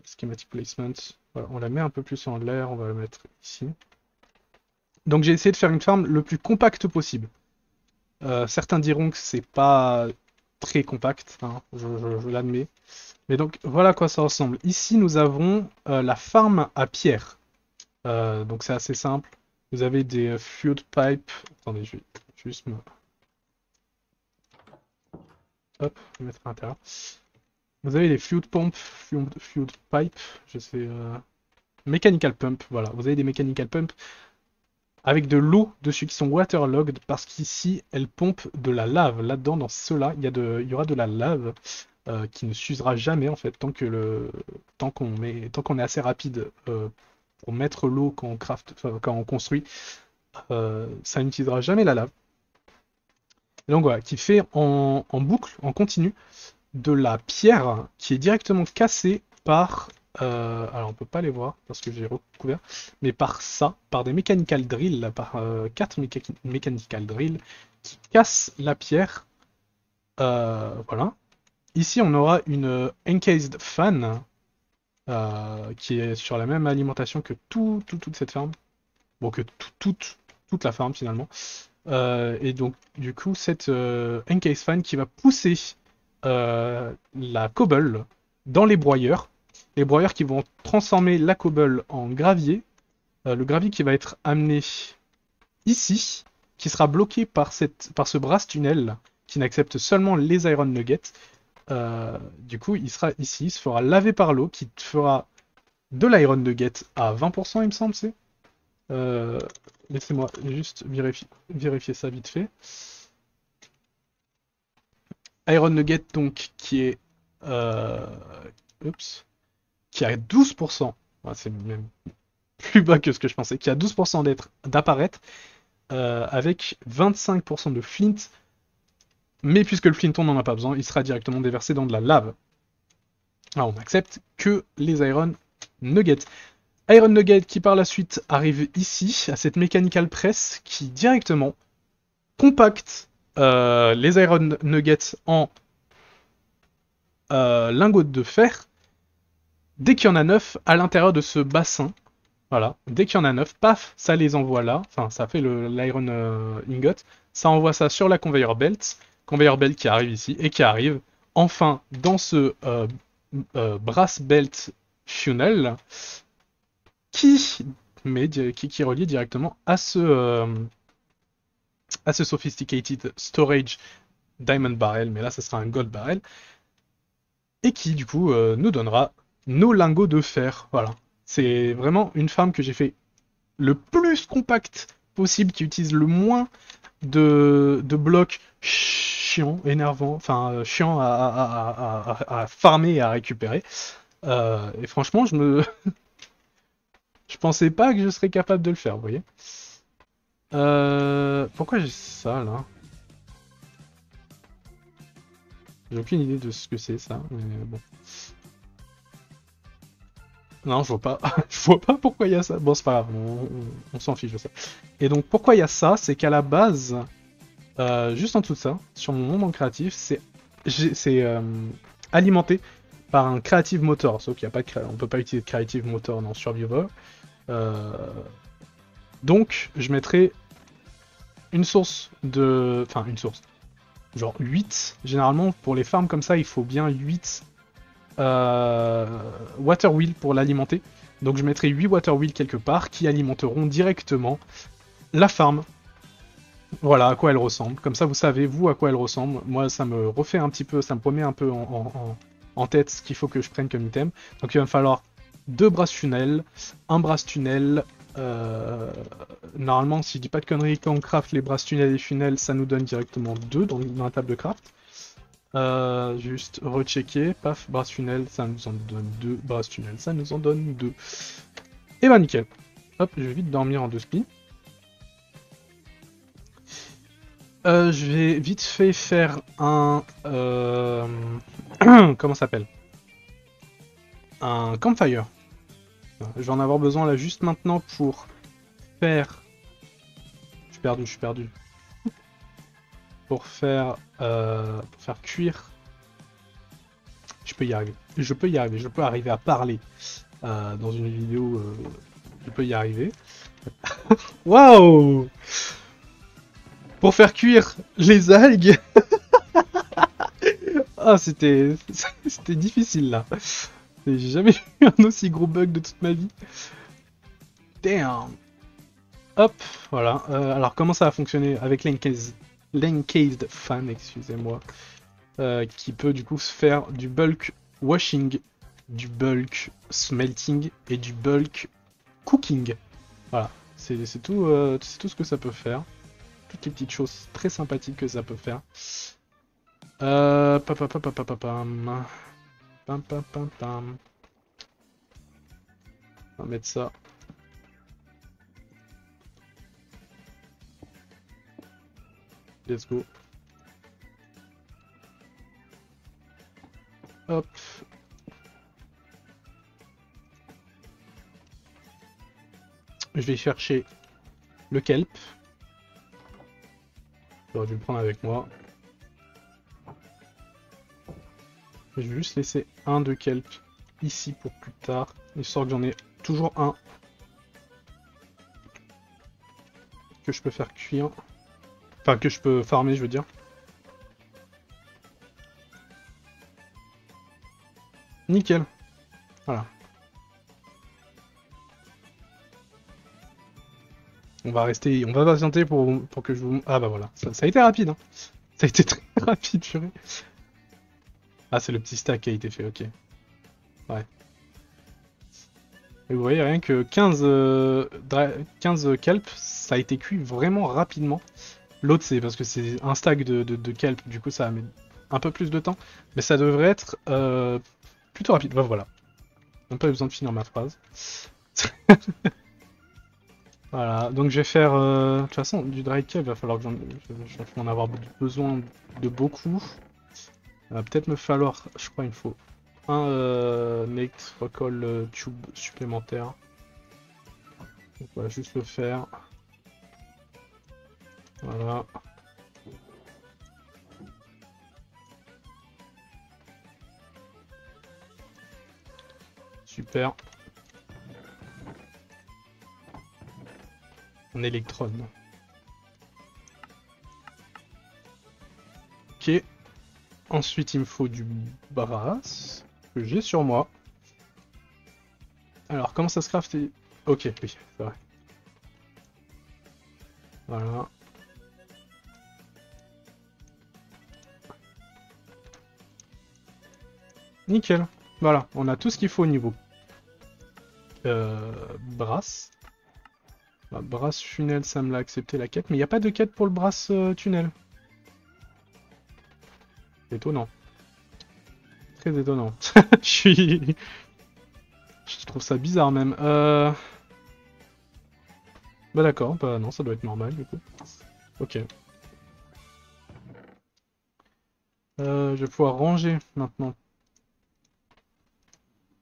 Schematic placement. Voilà, on la met un peu plus en l'air, on va la mettre ici. Donc j'ai essayé de faire une farm le plus compacte possible. Certains diront que c'est pas très compact, hein, je l'admets. Mais donc voilà à quoi ça ressemble. Ici nous avons la farm à pierre. Donc c'est assez simple. Vous avez des fuel pipes. Attendez, je vais juste me... Hop, je vais mettre à l'intérieur. Vous avez des fuel pumps, fuel pipe, je sais... Mechanical pump, voilà. Vous avez des mechanical pumps avec de l'eau dessus qui sont waterlogged parce qu'ici elles pompent de la lave. Là-dedans, dans cela, il y aura de la lave qui ne s'usera jamais en fait tant qu'on est assez rapide pour mettre l'eau quand on craft, enfin, quand on construit, ça n'utilisera jamais la lave. Et donc voilà, qui fait en boucle, en continu, de la pierre qui est directement cassée par alors on peut pas les voir parce que j'ai recouvert, mais par ça, par des mechanical drills, par 4 mechanical drills qui cassent la pierre. Voilà. Ici on aura une encased fan qui est sur la même alimentation que toute cette ferme. Bon, que toute la farm finalement. Et donc, du coup, cette encased fan qui va pousser la cobble dans les broyeurs qui vont transformer la cobble en gravier, le gravier qui va être amené ici, qui sera bloqué par ce brass tunnel qui n'accepte seulement les iron nuggets. Du coup, il sera ici, il se fera laver par l'eau, qui te fera de l'iron nugget à 20%, il me semble, c'est. Euh, Laissez-moi juste vérifier ça vite fait. Iron Nugget, donc, qui est... euh, Oups. Qui a 12%. Ouais, c'est même plus bas que ce que je pensais. Qui a 12% d'apparaître. Avec 25% de flint. Mais puisque le flint, on n'en a pas besoin, il sera directement déversé dans de la lave. Alors, on accepte que les Iron Nuggets. Iron Nugget qui par la suite arrive ici, à cette Mechanical Press, qui directement compacte les Iron Nuggets en lingots de fer. Dès qu'il y en a 9 à l'intérieur de ce bassin, voilà, dès qu'il y en a 9, paf, ça les envoie là, enfin ça fait l'Iron Ingot, ça envoie ça sur la conveyor belt qui arrive ici, et qui arrive enfin dans ce brass belt funnel, qui est relié directement à ce sophisticated storage diamond barrel, mais là ça sera un gold barrel, et qui du coup nous donnera nos lingots de fer. Voilà. C'est vraiment une farm que j'ai fait le plus compact possible, qui utilise le moins de blocs chiants, énervants, enfin chiants à farmer et à récupérer. Et franchement, je pensais pas que je serais capable de le faire, vous voyez. Pourquoi j'ai ça là? J'ai aucune idée de ce que c'est ça, mais bon. Non, je vois pas. Je vois pas pourquoi il y a ça. Bon, c'est pas grave, on s'en fiche de ça. Et donc, pourquoi il y a ça? C'est qu'à la base, juste en dessous de ça, sur mon monde en créatif, c'est alimenté par un Creative Motor. Sauf qu'il y a pas on peut pas utiliser de Creative Motor dans Survivor. Euh, donc, je mettrai une source de... Enfin, une source. Genre 8. Généralement, pour les farms comme ça, il faut bien 8 water wheel pour l'alimenter. Donc je mettrai 8 water wheel quelque part qui alimenteront directement la farm. Voilà à quoi elle ressemble. Comme ça, vous savez, vous, à quoi elle ressemble. Moi, ça me refait un petit peu, ça me remet un peu en tête ce qu'il faut que je prenne comme item. Donc il va me falloir 2 brass tunnels, un brass tunnel. Normalement, si je dis pas de conneries, quand on craft les brass tunnels et funnels, ça nous donne directement 2 dans la table de craft. Juste rechecker, paf, brass tunnel, ça nous en donne 2, brass tunnel, ça nous en donne 2. Et bah nickel. Hop, je vais vite dormir en 2 spi. Je vais vite fait faire un... comment ça s'appelle? Un campfire. Je vais en avoir besoin là juste maintenant pour faire... je suis perdu. Pour faire cuire... Je peux y arriver. Je peux y arriver. Je peux arriver à parler dans une vidéo. Je peux y arriver. Waouh! Pour faire cuire les algues. Ah, c'était difficile là. J'ai jamais eu un aussi gros bug de toute ma vie. Damn. Hop, voilà. Alors comment ça va fonctionner avec l'encased fan, excusez-moi, qui peut du coup se faire du bulk washing, du bulk smelting et du bulk cooking. Voilà, c'est tout ce que ça peut faire. Toutes les petites choses très sympathiques que ça peut faire. Papapapapapam. Pam pam pam pam. On va mettre ça. Let's go. Hop. Je vais chercher le kelp. J'aurais dû le prendre avec moi. Je vais juste laisser un de kelp ici pour plus tard, histoire que j'en ai toujours un que je peux faire cuire. Enfin, que je peux farmer, je veux dire. Nickel. Voilà. On va patienter pour que je vous... Ah bah voilà, ça a été rapide, hein. Ça a été très rapide, purée. Ah, c'est le petit stack qui a été fait, ok. Ouais. Et vous voyez, rien que 15 kelp, ça a été cuit vraiment rapidement. L'autre, c'est parce que c'est un stack de kelp, du coup ça met un peu plus de temps. Mais ça devrait être plutôt rapide. Bah, voilà. Même pas besoin de finir ma phrase. Voilà, donc je vais faire... de toute façon, du dry kelp, il va falloir que je vais en avoir besoin de beaucoup. Il va peut-être me falloir, je crois, il me faut un electrical tube supplémentaire. Donc on va juste le faire. Voilà. Super. Un électron. Ok. Ensuite, il me faut du brass que j'ai sur moi. Alors, comment ça se craft? Ok, oui, c'est vrai. Voilà. Nickel. Voilà, on a tout ce qu'il faut au niveau brasse. Bah, brasse funnel, ça me l'a accepté la quête, mais il n'y a pas de quête pour le brasse tunnel. Étonnant. Très étonnant. Je suis... Je trouve ça bizarre même. Bah d'accord, bah non, ça doit être normal du coup. Ok. Je vais pouvoir ranger maintenant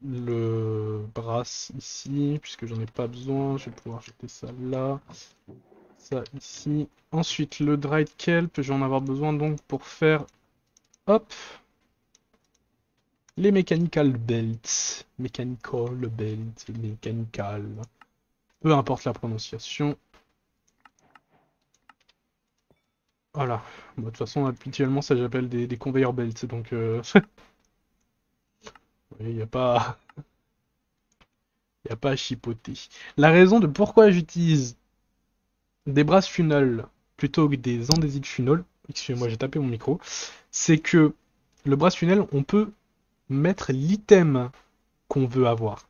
le brass ici, puisque j'en ai pas besoin. Je vais pouvoir jeter ça là, ça ici. Ensuite, le dried kelp, je vais en avoir besoin donc pour faire, hop, les mechanical belts. Mechanical belt, mechanical. Peu importe la prononciation. Voilà. Bon, de toute façon, habituellement, ça j'appelle des conveyor belts, donc il n'y a pas... y a pas à chipoter. La raison de pourquoi j'utilise des brass funnel plutôt que des andésite funnel, excusez-moi, j'ai tapé mon micro, c'est que le brass funnel, on peut mettre l'item qu'on veut avoir.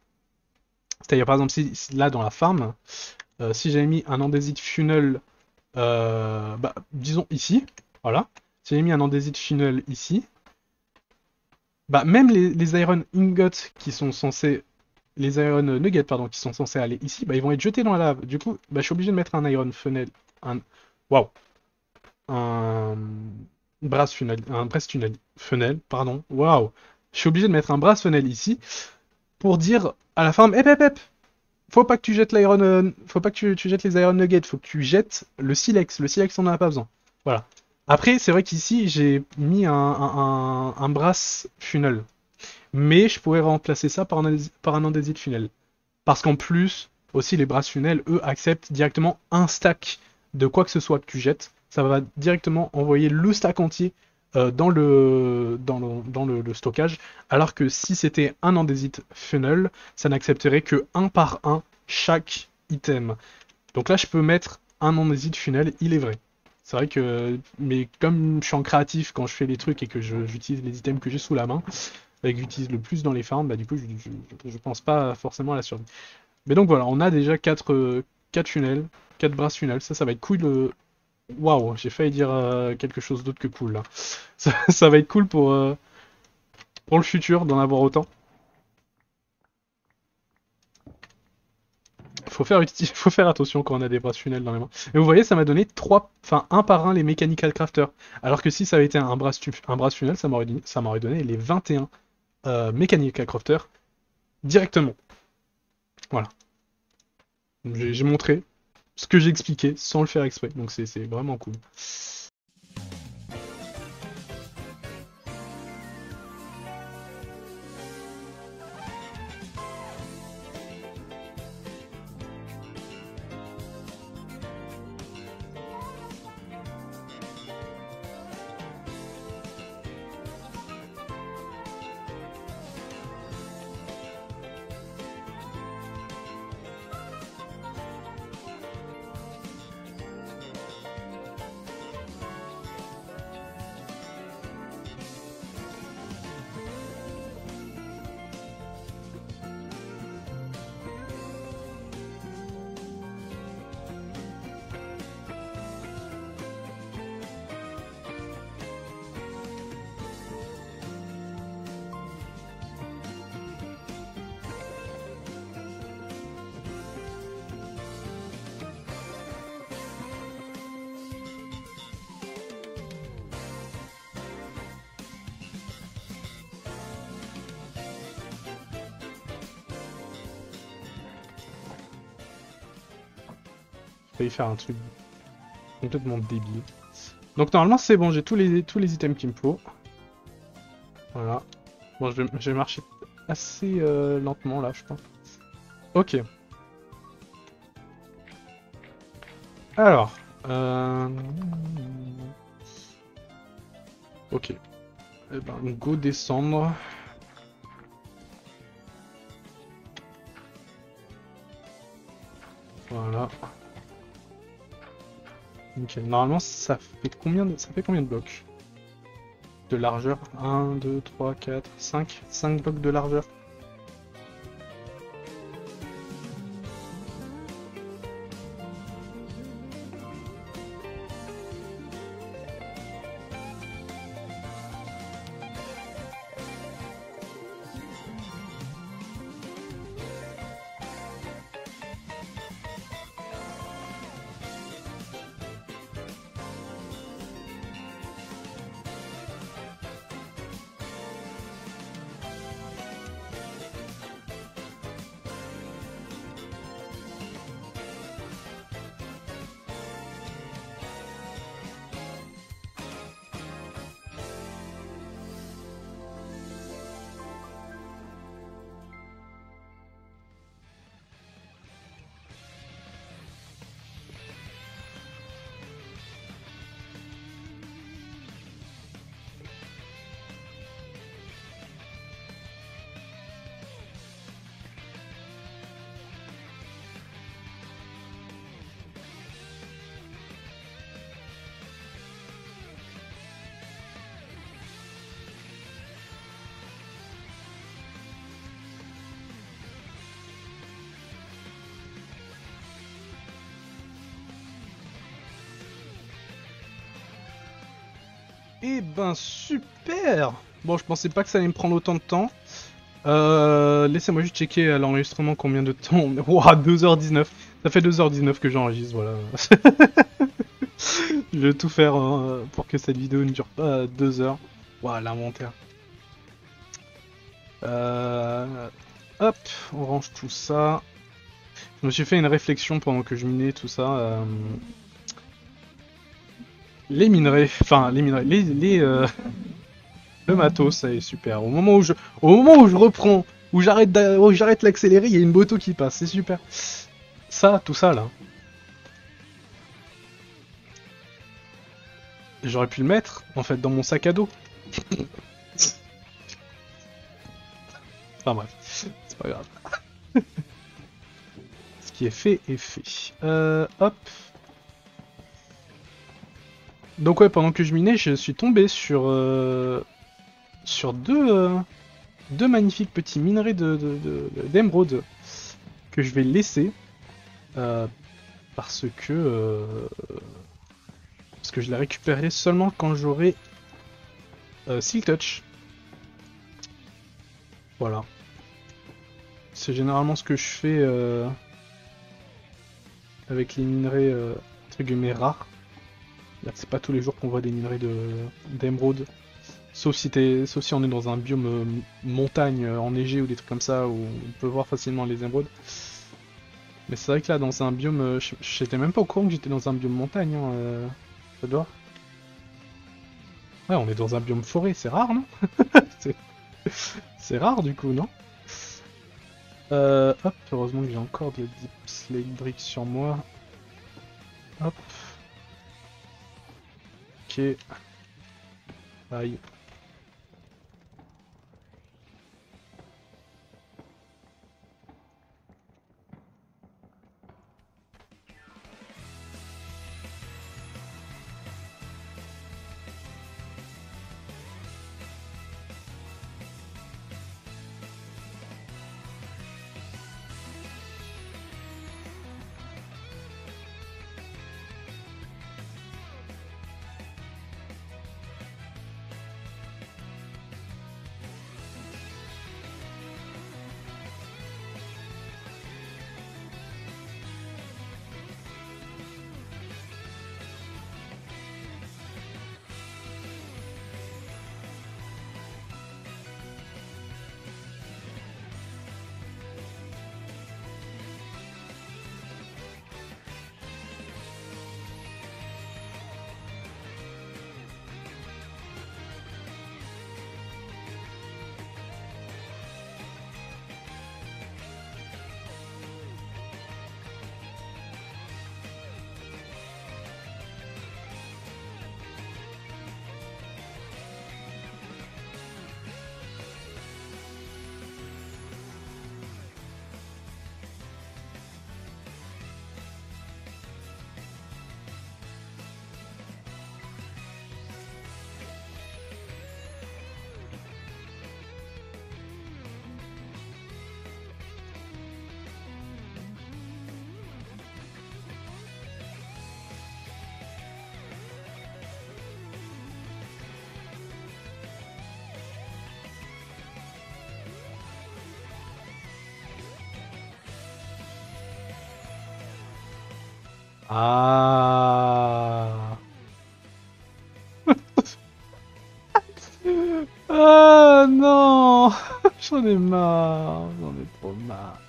C'est-à-dire, par exemple, si là, dans la farm, si j'avais mis un andésite funnel, bah, disons ici, voilà, si j'avais mis un andésite funnel ici, bah, même les iron ingots qui sont censés les iron nuggets pardon qui sont censés aller ici, bah, ils vont être jetés dans la lave. Du coup, bah, je suis obligé de mettre un iron funnel, un waouh, un brass funnel, un brass tunnel funnel, pardon. Waouh, je suis obligé de mettre un brass funnel ici pour dire à la femme, hep hep hep, faut pas que tu jettes l'iron, faut pas que tu jettes les iron nuggets, faut que tu jettes le silex. Le silex on en a pas besoin. Voilà. Après, c'est vrai qu'ici j'ai mis un brass funnel. Mais je pourrais remplacer ça par un andésite funnel. Parce qu'en plus, aussi les brass funnels, eux, acceptent directement un stack de quoi que ce soit que tu jettes. Ça va directement envoyer le stack entier le stockage. Alors que si c'était un andésite funnel, ça n'accepterait que un par un chaque item. Donc là, je peux mettre un andésite funnel, il est vrai. C'est vrai que, mais comme je suis en créatif quand je fais les trucs et que j'utilise les items que j'ai sous la main, et que j'utilise le plus dans les farms, bah du coup je pense pas forcément à la survie. Mais donc voilà, on a déjà 4 funnels, 4 brasses funnels, ça va être cool. Waouh, j'ai failli dire quelque chose d'autre que cool là. Ça va être cool pour le futur d'en avoir autant. Faut faire attention quand on a des brasses funnels dans les mains. Et vous voyez, ça m'a donné un par un les mechanical crafters. Alors que si ça avait été un brass funnel, ça m'aurait donné les 21 mechanical crafters directement. Voilà. J'ai montré ce que j'expliquais sans le faire exprès, donc c'est vraiment cool. J'ai failli faire un truc complètement débile. Donc normalement c'est bon, j'ai tous les items qu'il me faut. Voilà. Bon, je vais marcher assez lentement là, je pense. Ok. Alors. Euh... Ok. Eh ben, go descendre. Voilà. Nickel. Normalement, ça fait combien de blocs? de largeur. 1, 2, 3, 4, 5. 5 blocs de largeur. Eh ben super! Bon, je pensais pas que ça allait me prendre autant de temps. Laissez-moi juste checker à l'enregistrement combien de temps. Ouah, 2h19. Ça fait 2h19 que j'enregistre, voilà. Je vais tout faire pour que cette vidéo ne dure pas 2 heures. Ouah, l'inventaire. Hop, on range tout ça. Je me suis fait une réflexion pendant que je minais tout ça. Les minerais, enfin les minerais, le matos, ça est super. Au moment où je reprends, où j'arrête l'accélérer, il y a une moto qui passe, c'est super. Ça, tout ça là. J'aurais pu le mettre, en fait, dans mon sac à dos. Enfin bref, c'est pas grave. Ce qui est fait est fait. Hop. Donc ouais, pendant que je minais, je suis tombé sur deux magnifiques petits minerais d'émeraude que je vais laisser euh, parce que je les récupérerai seulement quand j'aurai Silk Touch. Voilà. C'est généralement ce que je fais avec les minerais entre guillemets rares. C'est pas tous les jours qu'on voit des minerais d'émeraude. Sauf si on est dans un biome montagne enneigé ou des trucs comme ça où on peut voir facilement les émeraudes. Mais c'est vrai que là, dans un biome, j'étais même pas au courant que j'étais dans un biome montagne. Hein, ça doit. Ouais, on est dans un biome forêt, c'est rare, non? C'est rare du coup, non? Hop, heureusement que j'ai encore de la Deep Slate Brick sur moi. Hop. Ok. Aïe. Ah. Ah non. J'en ai marre. J'en ai trop marre.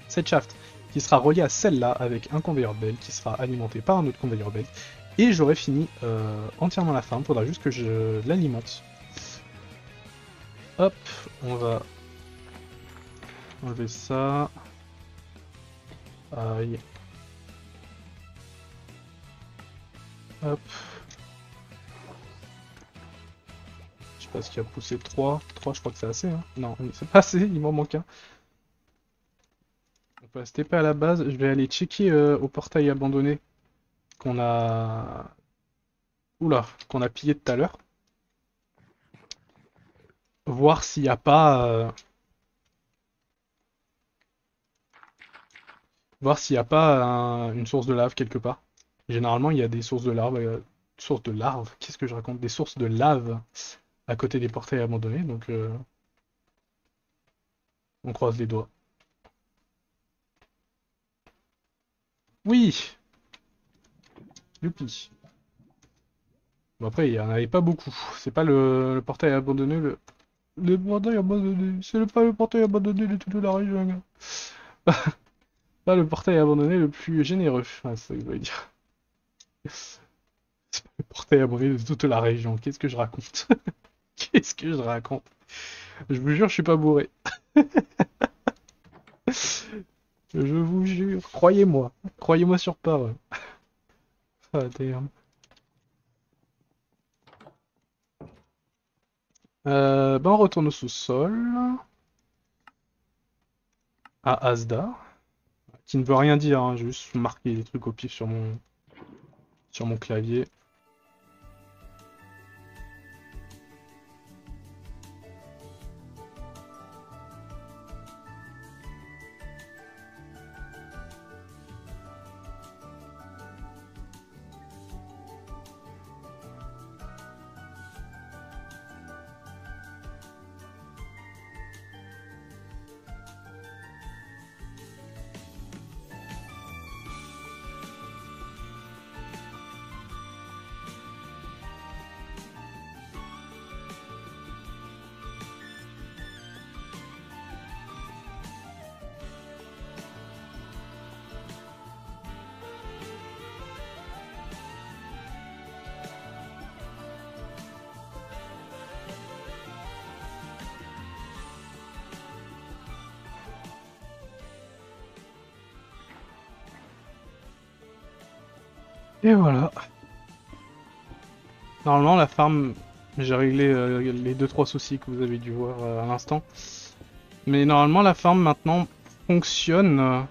Cette shaft qui sera reliée à celle-là avec un conveyor belt qui sera alimenté par un autre conveyor belt. Et j'aurai fini entièrement la farm. Faudra juste que je l'alimente. Hop, on va enlever ça. Aïe. Hop. Je sais pas ce qui a poussé 3. 3, je crois que c'est assez. Hein. Non, c'est pas assez, il m'en manque un. On peut se TP à la base. Je vais aller checker au portail abandonné qu'on a... Oula, qu'on a pillé tout à l'heure. Voir s'il n'y a pas... Voir s'il n'y a pas une source de lave quelque part. Généralement, il y a des sources de lave. Sources de larves? Qu'est-ce que je raconte? Des sources de lave à côté des portails abandonnés, donc on croise les doigts. Oui! Youpi! Bon après, il n'y en avait pas beaucoup. C'est pas le portail abandonné, le portail abandonné. C'est pas le portail abandonné de toute la région, gars. Pas le portail abandonné le plus généreux. Ah, c'est ça que je voulais dire. C'est pas le portail abandonné de toute la région. Qu'est-ce que je raconte? Qu'est-ce que je raconte? Je vous jure, je suis pas bourré. Je vous jure. Croyez-moi. Croyez-moi sur parole. Ah, damn. Ben on retourne au sous-sol. À Asda. Qui ne veut rien dire, hein, juste marquer des trucs au pif sur mon clavier. Et voilà. Normalement, la farm, j'ai réglé les 2-3 soucis que vous avez dû voir à l'instant. Mais normalement, la farm maintenant fonctionne.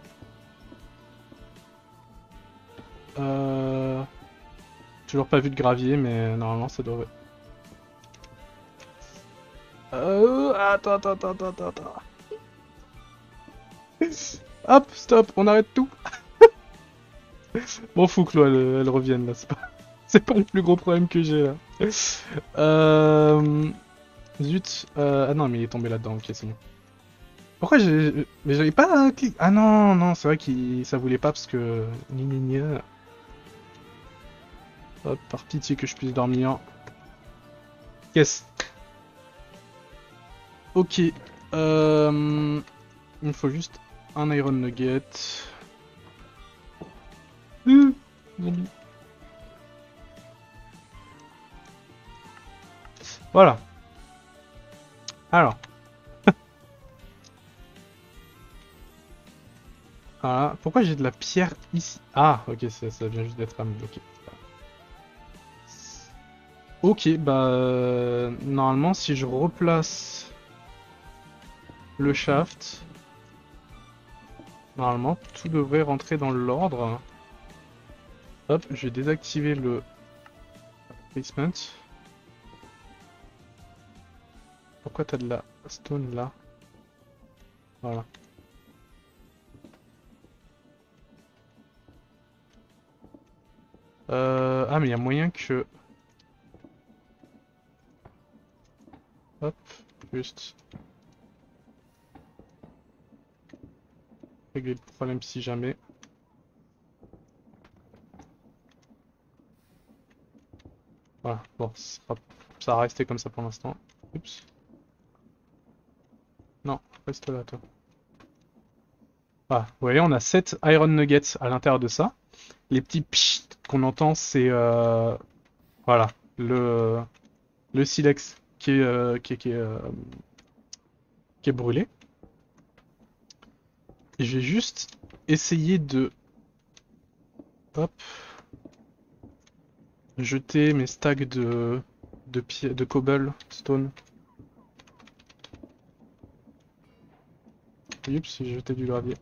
Euh... Toujours pas vu de gravier, mais normalement ça devrait. Attends. Hop, stop, on arrête tout. Bon, faut que l'eau elle revienne là, c'est pas le plus gros problème que j'ai là. Zut, ah non, mais il est tombé là-dedans, ok, c'est bon. Pourquoi j'ai. Mais j'avais pas un clic. Ah non, non, c'est vrai qu'il ça voulait pas parce que. Gna gna gna. Hop, par pitié que je puisse dormir. Yes. Ok. Il me faut juste un Iron Nugget. Zombie. Voilà. Alors. Voilà. Pourquoi j'ai de la pierre ici? Ah, ok, ça vient juste d'être amené. Ok. Ok, bah normalement si je replace le shaft, normalement tout devrait rentrer dans l'ordre. Hop, je vais désactiver le placement. Pourquoi t'as de la stone là? Voilà. Ah mais il y a moyen que... Hop, juste régler le problème si jamais. Voilà, bon, ça va rester comme ça pour l'instant. Oups. Non, reste là toi. Voilà, vous voyez, on a 7 Iron Nuggets à l'intérieur de ça. Les petits pchit qu'on entend, c'est voilà, le, le silex qui est brûlé. Et je vais juste essayer de hop, jeter mes stacks de cobblestone. Oups, j'ai jeté du gravier.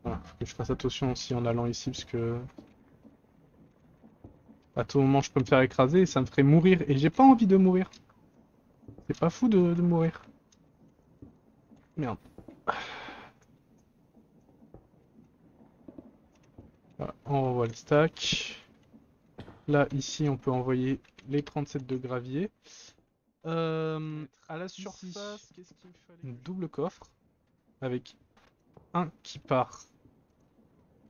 Voilà, faut que je fasse attention aussi en allant ici parce que à tout moment je peux me faire écraser et ça me ferait mourir. Et j'ai pas envie de mourir. C'est pas fou de mourir. Merde. Voilà, on renvoie le stack. Là, ici, on peut envoyer les 37 de gravier. À la surface, qu'est-ce qu'il me fallait? Une double coffre avec un qui part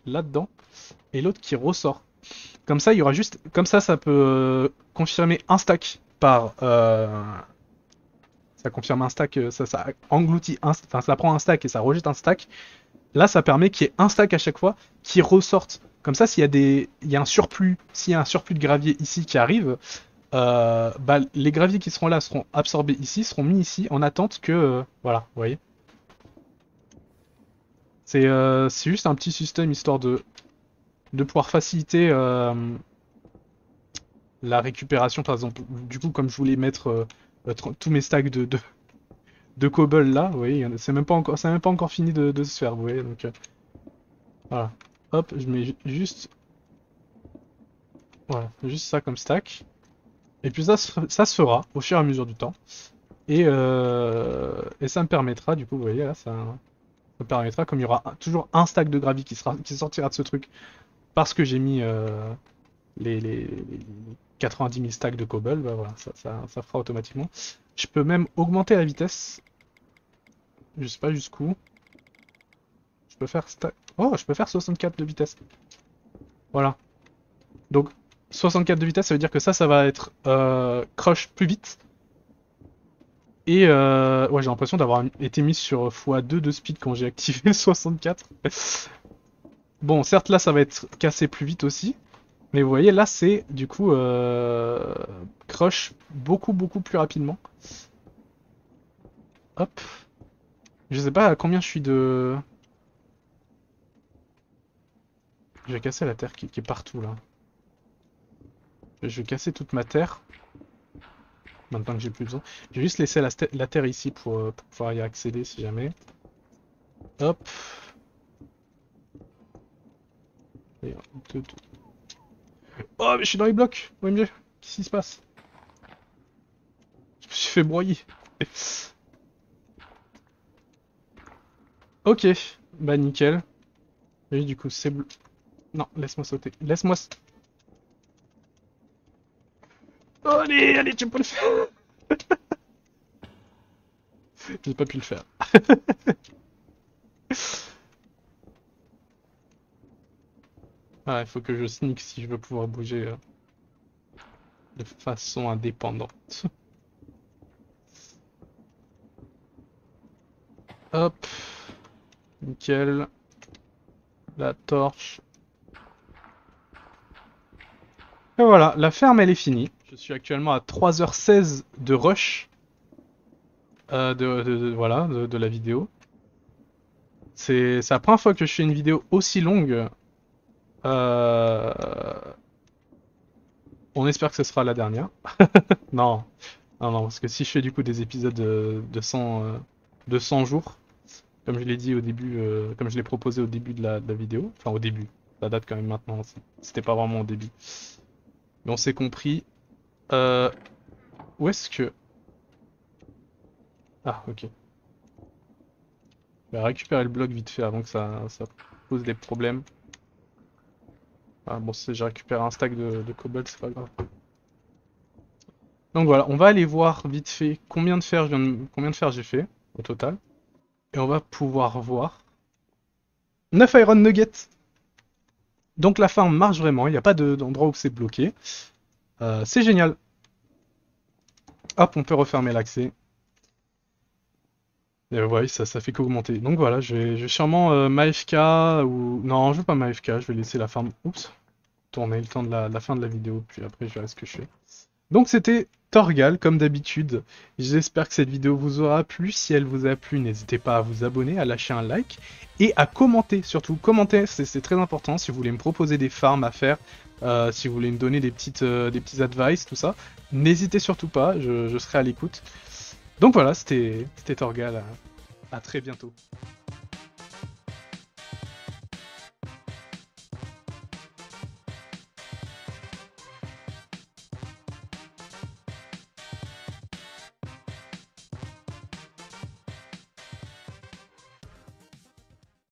là-dedans et l'autre qui ressort. Comme ça, il y aura juste. Comme ça peut confirmer un stack par. Ça confirme un stack, ça engloutit enfin, ça prend un stack et ça rejette un stack. Là, ça permet qu'il y ait un stack à chaque fois qui ressorte. Comme ça, il y a un surplus, s'il y a un surplus de gravier ici qui arrive, bah, les graviers qui seront là seront absorbés ici, seront mis ici en attente que, voilà, vous voyez. C'est juste un petit système histoire de pouvoir faciliter la récupération, par exemple. Du coup, comme je voulais mettre tous mes stacks de cobble là, vous voyez, c'est même pas encore fini de se faire, vous voyez, donc voilà. Hop, je mets juste, voilà, juste ça comme stack. Et puis ça se fera au fur et à mesure du temps. Et ça me permettra, du coup, vous voyez, là, ça me permettra, comme il y aura toujours un stack de gravier qui sortira de ce truc, parce que j'ai mis les 90 000 stacks de cobble, bah voilà, ça fera automatiquement. Je peux même augmenter la vitesse, je sais pas jusqu'où. Je peux faire stack... Oh, je peux faire 64 de vitesse. Voilà. Donc, 64 de vitesse, ça veut dire que ça va être crush plus vite. Et ouais, j'ai l'impression d'avoir été mis sur x2 de speed quand j'ai activé le 64. Bon, certes, là, ça va être cassé plus vite aussi. Mais vous voyez, là, c'est du coup crush beaucoup plus rapidement. Hop. Je sais pas à combien je suis de... Je vais casser la terre qui est partout, là. Je vais casser toute ma terre. Maintenant que j'ai plus besoin. Je vais juste laisser la terre ici pour pouvoir y accéder si jamais. Hop. Et oh, mais je suis dans les blocs! OMG, qu'est-ce qui se passe? Je me suis fait broyer. Ok, bah nickel. Et du coup, c'est bleu. Non, laisse-moi sauter. Laisse-moi. Oh, allez, allez, tu peux le faire! J'ai pas pu le faire. Ah, il faut que je sneak si je veux pouvoir bouger de façon indépendante. Hop, nickel. La torche. Et voilà, la ferme elle est finie. Je suis actuellement à 3h16 de rush voilà, de la vidéo. C'est la première fois que je fais une vidéo aussi longue. Euh, On espère que ce sera la dernière. Non, non, non, parce que si je fais du coup des épisodes de 100 jours, comme je l'ai dit au début, comme je l'ai proposé au début de la vidéo, enfin au début, ça date quand même maintenant, c'était pas vraiment au début. Mais on s'est compris. Euh, Où est-ce que... Ah, ok. Je vais récupérer le bloc vite fait avant que ça pose des problèmes. Ah bon, si j'ai récupéré un stack de cobalt, c'est pas grave. Donc voilà, on va aller voir vite fait combien de fer j'ai fait au total. Et on va pouvoir voir 9 Iron Nuggets. Donc la farm marche vraiment, il n'y a pas d'endroit où c'est bloqué. C'est génial. Hop, on peut refermer l'accès. Et ouais, ça fait qu'augmenter. Donc voilà, je vais sûrement m'AFK ou... Non, je veux pas m'AFK, je vais laisser la farm... Oups. Tourner le temps de la fin de la vidéo, puis après je verrai ce que je fais. Donc c'était Torgal, comme d'habitude. J'espère que cette vidéo vous aura plu. Si elle vous a plu, n'hésitez pas à vous abonner, à lâcher un like et à commenter. Surtout, commenter, c'est très important. Si vous voulez me proposer des farms à faire, si vous voulez me donner des petits advice, tout ça, n'hésitez surtout pas, je serai à l'écoute. Donc voilà, c'était Torgal. À très bientôt.